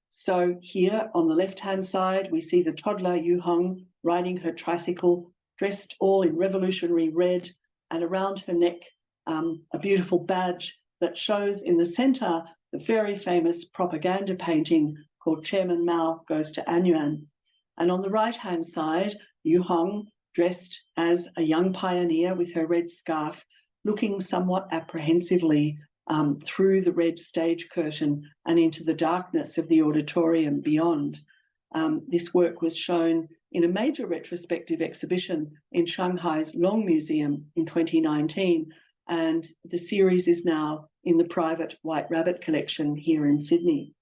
So here on the left-hand side, we see the toddler Yu Hong riding her tricycle, dressed all in revolutionary red, and around her neck, a beautiful badge that shows in the center the very famous propaganda painting called Chairman Mao Goes to Anyuan. And on the right-hand side, Yu Hong, dressed as a young pioneer with her red scarf, looking somewhat apprehensively through the red stage curtain and into the darkness of the auditorium beyond. This work was shown in a major retrospective exhibition in Shanghai's Long Museum in 2019, and the series is now in the private White Rabbit collection here in Sydney.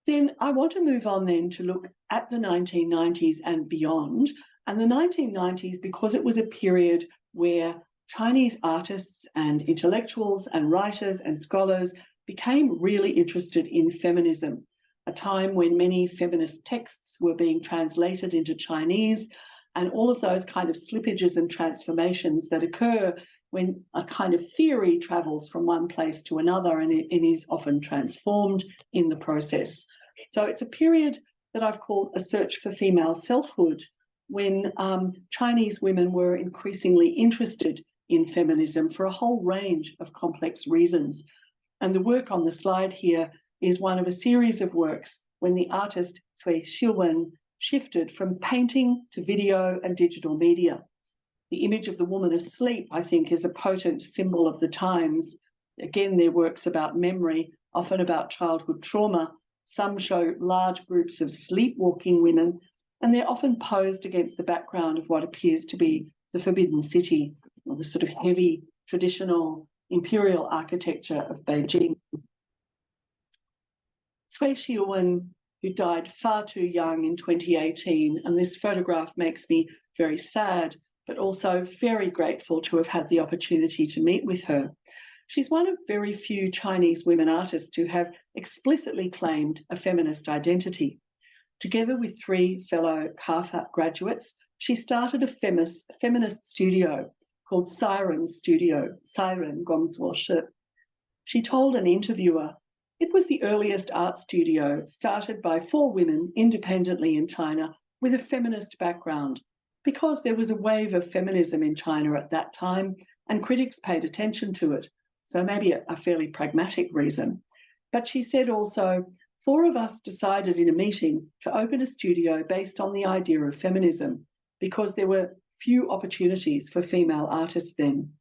Then I want to move on then to look at the 1990s and beyond. And the 1990s, because it was a period where Chinese artists and intellectuals and writers and scholars became really interested in feminism, a time when many feminist texts were being translated into Chinese, and all of those kind of slippages and transformations that occur when a kind of theory travels from one place to another and it is often transformed in the process. So it's a period that I've called a search for female selfhood, when Chinese women were increasingly interested in feminism for a whole range of complex reasons. And the work on the slide here is one of a series of works when the artist Cui Xiuwen shifted from painting to video and digital media. The image of the woman asleep, I think, is a potent symbol of the times. Again, their works about memory, often about childhood trauma. Some show large groups of sleepwalking women, and they're often posed against the background of what appears to be the Forbidden City, or the sort of heavy, traditional imperial architecture of Beijing. Cui Xiuwen, who died far too young in 2018, and this photograph makes me very sad, but also very grateful to have had the opportunity to meet with her. She's one of very few Chinese women artists who have explicitly claimed a feminist identity. Together with 3 fellow CAFA graduates, she started a feminist studio called Siren Studio, Siren Gongzuo Shi. She told an interviewer, "It was the earliest art studio started by 4 women independently in China with a feminist background, because there was a wave of feminism in China at that time and critics paid attention to it. So maybe a fairly pragmatic reason." But she said also, 4 of us decided in a meeting to open a studio based on the idea of feminism, because there were few opportunities for female artists then.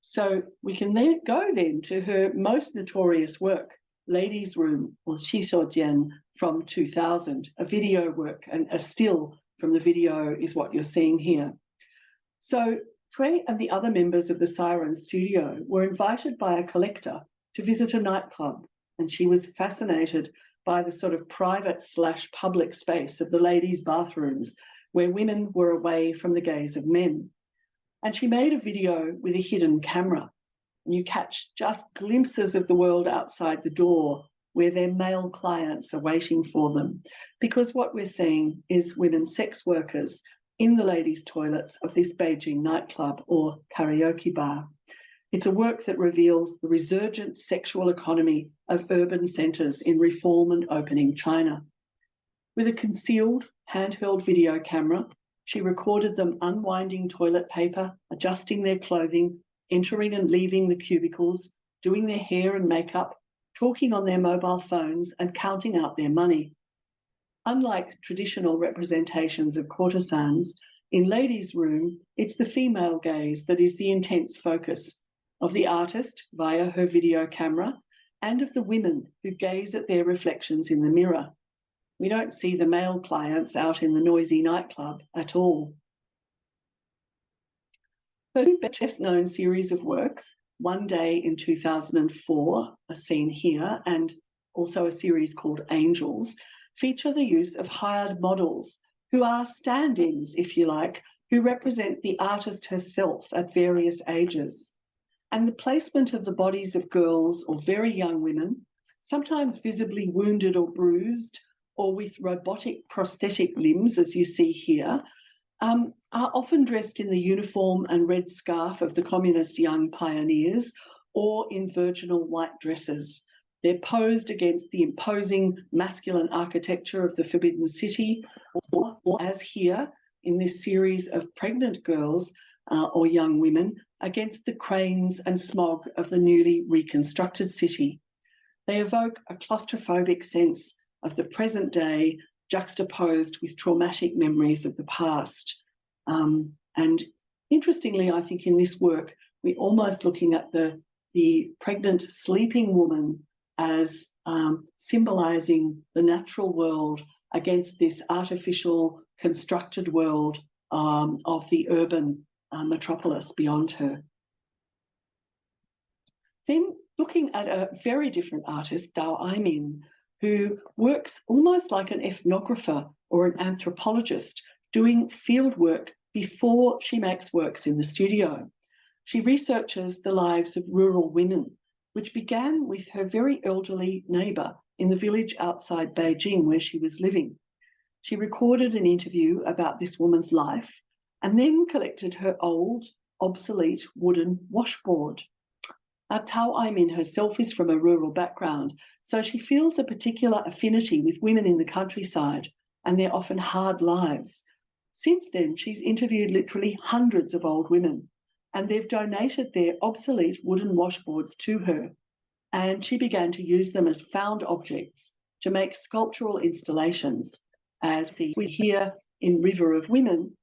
So we can then go to her most notorious work, Ladies' Room, or Shishoujian, from 2000, a video work, and a still from the video is what you're seeing here. So Cui and the other members of the Siren Studio were invited by a collector to visit a nightclub, and she was fascinated by the sort of private/public space of the ladies' bathrooms, where women were away from the gaze of men. And she made a video with a hidden camera. And you catch just glimpses of the world outside the door, where their male clients are waiting for them. Because what we're seeing is women sex workers in the ladies' toilets of this Beijing nightclub or karaoke bar. It's a work that reveals the resurgent sexual economy of urban centres in reform and opening China. With a concealed handheld video camera, she recorded them unwinding toilet paper, adjusting their clothing, entering and leaving the cubicles, doing their hair and makeup, talking on their mobile phones and counting out their money. Unlike traditional representations of courtesans, in Ladies' Room, it's the female gaze that is the intense focus of the artist via her video camera and of the women who gaze at their reflections in the mirror. We don't see the male clients out in the noisy nightclub at all. Her best known series of works, One Day in 2004, are seen here, and also a series called Angels, feature the use of hired models who are stand-ins, if you like, who represent the artist herself at various ages. And the placement of the bodies of girls or very young women, sometimes visibly wounded or bruised, or with robotic prosthetic limbs, as you see here, are often dressed in the uniform and red scarf of the communist young pioneers or in virginal white dresses. They're posed against the imposing masculine architecture of the Forbidden City, or as here in this series of pregnant girls or young women, against the cranes and smog of the newly reconstructed city. They evoke a claustrophobic sense of the present day juxtaposed with traumatic memories of the past. And interestingly, I think in this work, we're almost looking at the pregnant sleeping woman as symbolizing the natural world against this artificial constructed world of the urban metropolis beyond her. Then looking at a very different artist, Dao Aimin, who works almost like an ethnographer or an anthropologist, doing field work before she makes works in the studio. She researches the lives of rural women, which began with her very elderly neighbour in the village outside Beijing where she was living. She recorded an interview about this woman's life and then collected her old, obsolete wooden washboard. Now, Tao Aimin herself is from a rural background, so she feels a particular affinity with women in the countryside and their often hard lives. Since then, she's interviewed literally hundreds of old women, and they've donated their obsolete wooden washboards to her, and she began to use them as found objects to make sculptural installations, as we hear in River of Women,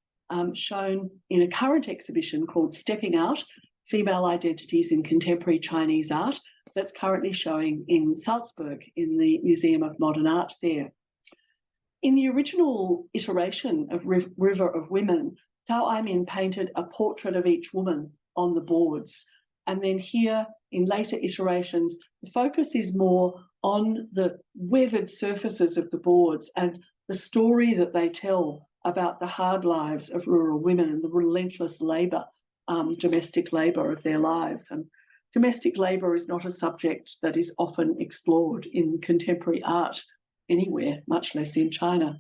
shown in a current exhibition called Stepping Out, Female Identities in Contemporary Chinese Art, that's currently showing in Salzburg in the Museum of Modern Art there. In the original iteration of River of Women, Tao Aimin painted a portrait of each woman on the boards. And then here, in later iterations, the focus is more on the weathered surfaces of the boards and the story that they tell about the hard lives of rural women and the relentless labour, domestic labour of their lives. And domestic labour is not a subject that is often explored in contemporary art anywhere, much less in China.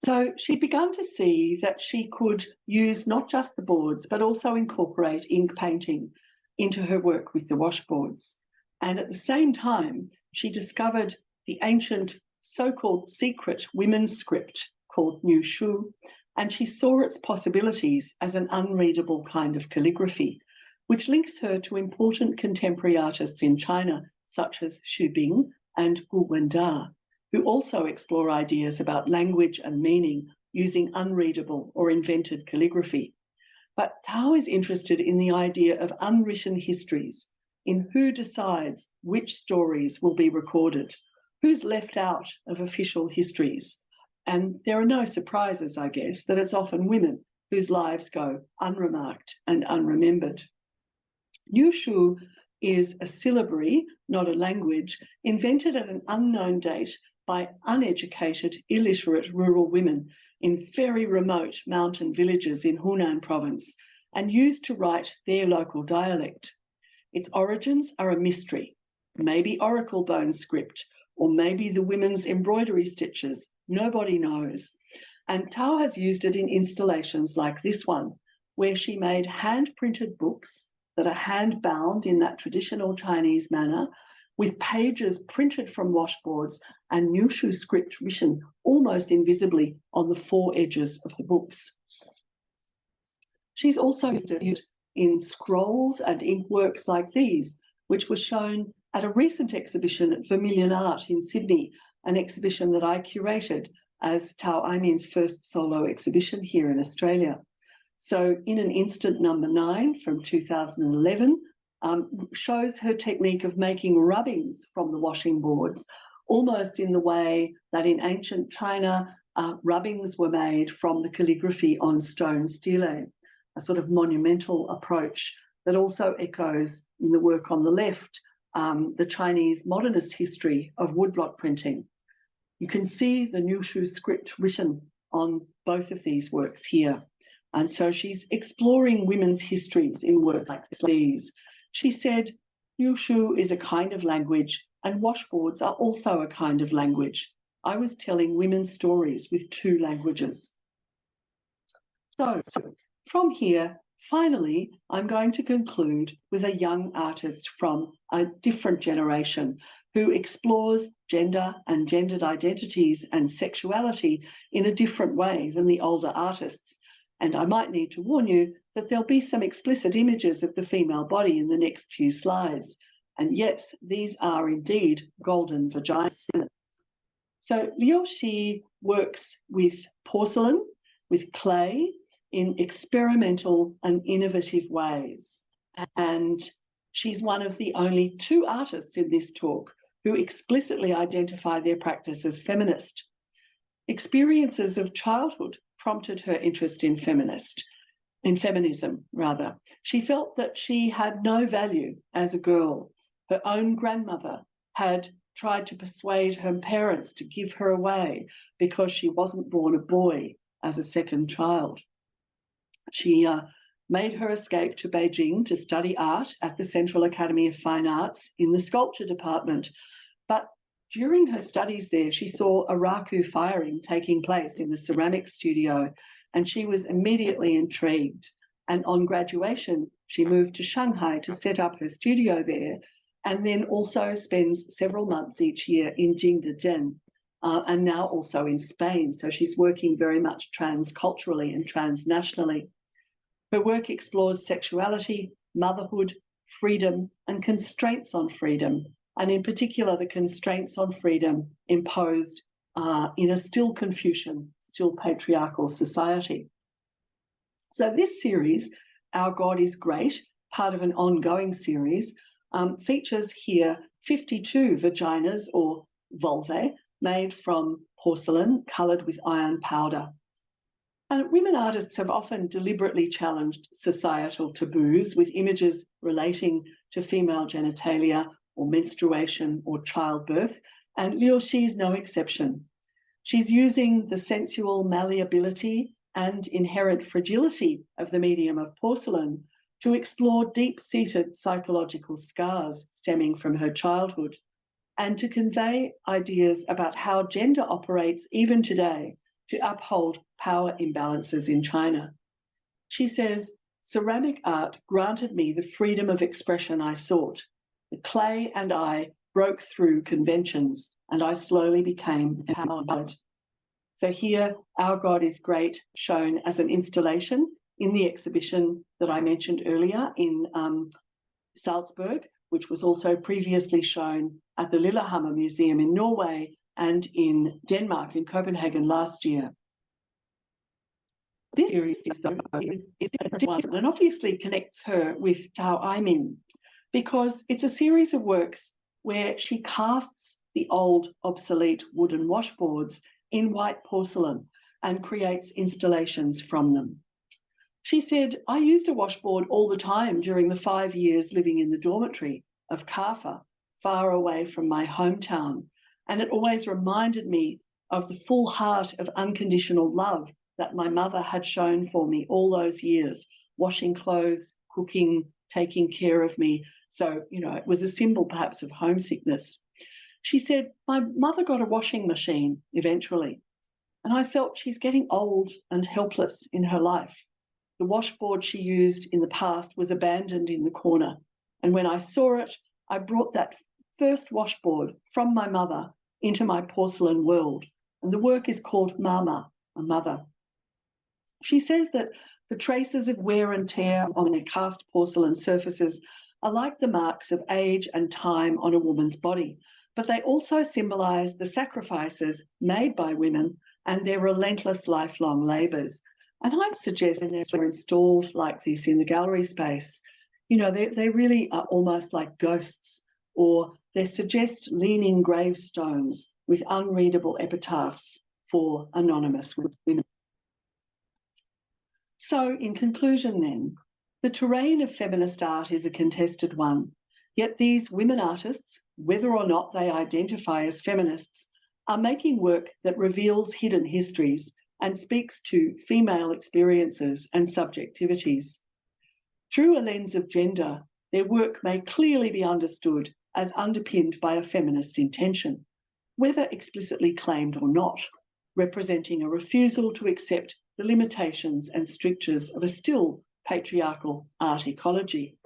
So she'd begun to see that she could use not just the boards, but also incorporate ink painting into her work with the washboards. And at the same time, she discovered the ancient so-called secret women's script called Niu Shu, and she saw its possibilities as an unreadable kind of calligraphy, which links her to important contemporary artists in China, such as Xu Bing and Gu Wenda, who also explore ideas about language and meaning using unreadable or invented calligraphy. But Tao is interested in the idea of unwritten histories, in who decides which stories will be recorded, who's left out of official histories. And there are no surprises, I guess, that it's often women whose lives go unremarked and unremembered. Niu Shu is a syllabary, not a language, invented at an unknown date by uneducated, illiterate rural women in very remote mountain villages in Hunan province and used to write their local dialect. Its origins are a mystery, maybe oracle bone script, or maybe the women's embroidery stitches. Nobody knows. And Tao has used it in installations like this one, where she made hand-printed books that are hand-bound in that traditional Chinese manner, with pages printed from washboards and Niu Shu script written almost invisibly on the four edges of the books. She's also used it in scrolls and ink works like these, which were shown at a recent exhibition at Vermilion Art in Sydney, an exhibition that I curated as Tao Aimin's first solo exhibition here in Australia. So in an instant number 9 from 2011, shows her technique of making rubbings from the washing boards almost in the way that in ancient China, rubbings were made from the calligraphy on stone stele, a sort of monumental approach that also echoes in the work on the left, the Chinese modernist history of woodblock printing. You can see the Nushu script written on both of these works here. And so she's exploring women's histories in works like these. She said, Nushu is a kind of language and washboards are also a kind of language. I was telling women's stories with two languages. So from here, finally, I'm going to conclude with a young artist from a different generation who explores gender and gendered identities and sexuality in a different way than the older artists. And I might need to warn you that there'll be some explicit images of the female body in the next few slides. And yes, these are indeed golden vaginas. So Luise works with porcelain, with clay, in experimental and innovative ways. And she's one of the only two artists in this talk who explicitly identify their practice as feminist. Experiences of childhood prompted her interest in feminism. She felt that she had no value as a girl. Her own grandmother had tried to persuade her parents to give her away because she wasn't born a boy as a second child. She made her escape to Beijing to study art at the Central Academy of Fine Arts in the sculpture department. But during her studies there, she saw a raku firing taking place in the ceramic studio, and she was immediately intrigued. And on graduation, she moved to Shanghai to set up her studio there, and then also spends several months each year in Jingdezhen, and now also in Spain. So she's working very much transculturally and transnationally. Her work explores sexuality, motherhood, freedom, and constraints on freedom, and in particular, the constraints on freedom imposed in a still Confucian, still patriarchal society. So this series, Our God is Great, part of an ongoing series, features here 52 vaginas or vulvae made from porcelain coloured with iron powder. And women artists have often deliberately challenged societal taboos with images relating to female genitalia or menstruation or childbirth, and Luise is no exception. She's using the sensual malleability and inherent fragility of the medium of porcelain to explore deep-seated psychological scars stemming from her childhood and to convey ideas about how gender operates even today to uphold power imbalances in China. She says, ceramic art granted me the freedom of expression I sought. The clay and I broke through conventions and I slowly became empowered. So here, Our God is Great, shown as an installation in the exhibition that I mentioned earlier in Salzburg, which was also previously shown at the Lillehammer Museum in Norway and in Denmark, in Copenhagen last year. This series is different and obviously connects her with Tao Aimin, because it's a series of works where she casts the old, obsolete wooden washboards in white porcelain and creates installations from them. She said, I used a washboard all the time during the 5 years living in the dormitory of Kaffa, far away from my hometown, and it always reminded me of the full heart of unconditional love that my mother had shown for me all those years, washing clothes, cooking, taking care of me. So, it was a symbol perhaps of homesickness. She said, my mother got a washing machine eventually, and I felt she's getting old and helpless in her life. The washboard she used in the past was abandoned in the corner, and when I saw it, I brought that first washboard from my mother into my porcelain world, and the work is called Mama, a mother. She says that the traces of wear and tear on their cast porcelain surfaces are like the marks of age and time on a woman's body, but they also symbolise the sacrifices made by women and their relentless lifelong labours. And I'd suggest that they're installed like this in the gallery space. They really are almost like ghosts or they suggest leaning gravestones with unreadable epitaphs for anonymous women. So, in conclusion then, the terrain of feminist art is a contested one, yet these women artists, whether or not they identify as feminists, are making work that reveals hidden histories and speaks to female experiences and subjectivities. Through a lens of gender, their work may clearly be understood as underpinned by a feminist intention, whether explicitly claimed or not, representing a refusal to accept the limitations and strictures of a still patriarchal art ecology.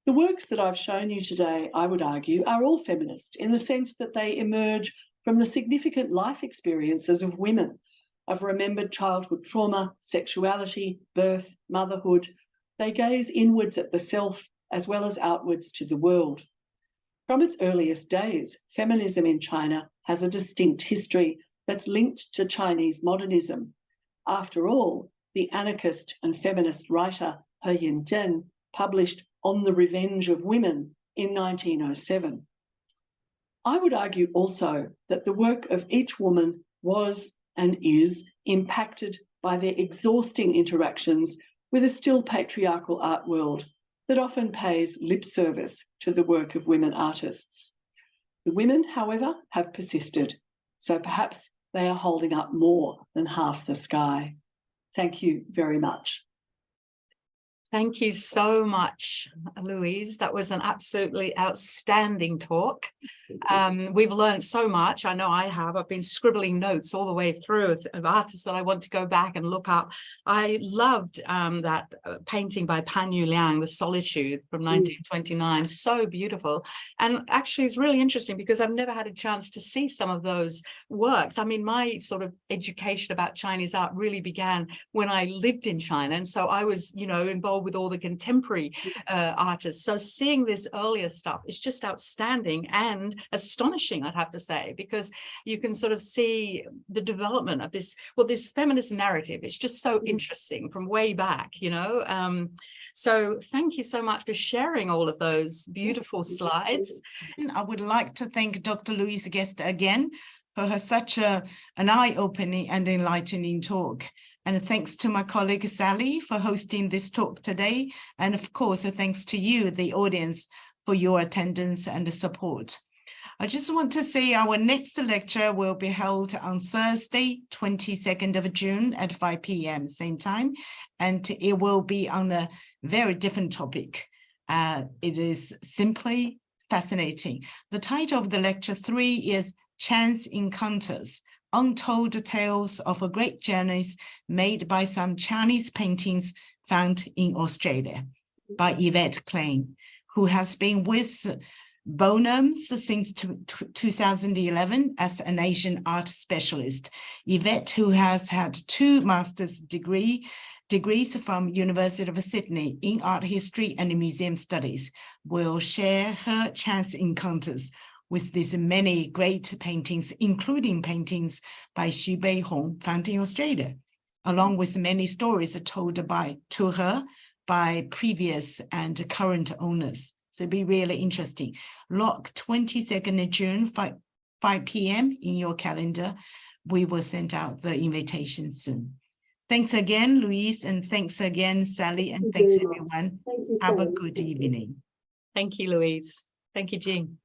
The works that I've shown you today, I would argue, are all feminist in the sense that they emerge from the significant life experiences of women, of remembered childhood trauma, sexuality, birth, motherhood. They gaze inwards at the self as well as outwards to the world. From its earliest days, feminism in China has a distinct history that's linked to Chinese modernism. After all, the anarchist and feminist writer He Yinzhen published On the Revenge of Women in 1907. I would argue also that the work of each woman was and is impacted by their exhausting interactions with a still patriarchal art world that often pays lip service to the work of women artists. The women, however, have persisted, so perhaps they are holding up more than half the sky. Thank you very much. Thank you so much, Luise. That was an absolutely outstanding talk. We've learned so much. I know I have. I've been scribbling notes all the way through of artists that I want to go back and look up. I loved that painting by Pan Yu Liang, The Solitude from 1929. So beautiful. And actually it's really interesting because I've never had a chance to see some of those works. I mean, my sort of education about Chinese art really began when I lived in China. And so I was, you know, involved with all the contemporary artists. So seeing this earlier stuff is just outstanding and astonishing, I'd have to say, because you can sort of see the development of this, well, this feminist narrative. It's just so interesting from way back, you know. So thank you so much for sharing all of those beautiful slides. I would like to thank Dr. Luise Guest again for her such an eye-opening and enlightening talk. And thanks to my colleague Sally for hosting this talk today. And of course, thanks to you, the audience, for your attendance and support. I just want to say our next lecture will be held on Thursday, 22nd of June at 5 p.m. same time. And it will be on a very different topic. It is simply fascinating. The title of the lecture 3 is Chance Encounters, Untold Tales of a Great Journeys Made by Some Chinese Paintings Found in Australia, by Yvette Klein, who has been with Bonhams since 2011 as an Asian art specialist. Yvette, who has had 2 master's degrees from University of Sydney in art history and museum studies, will share her chance encounters with these many great paintings, including paintings by Xu Beihong found in Australia, along with many stories told to her by previous and current owners. So it'll be really interesting. Lock 22nd of June, 5 p.m. in your calendar. We will send out the invitation soon. Thanks again, Luise, and thanks again, Sally, and thanks everyone. Thank you, Have a Sally. good evening. Thank you, Luise. Thank you, Jing.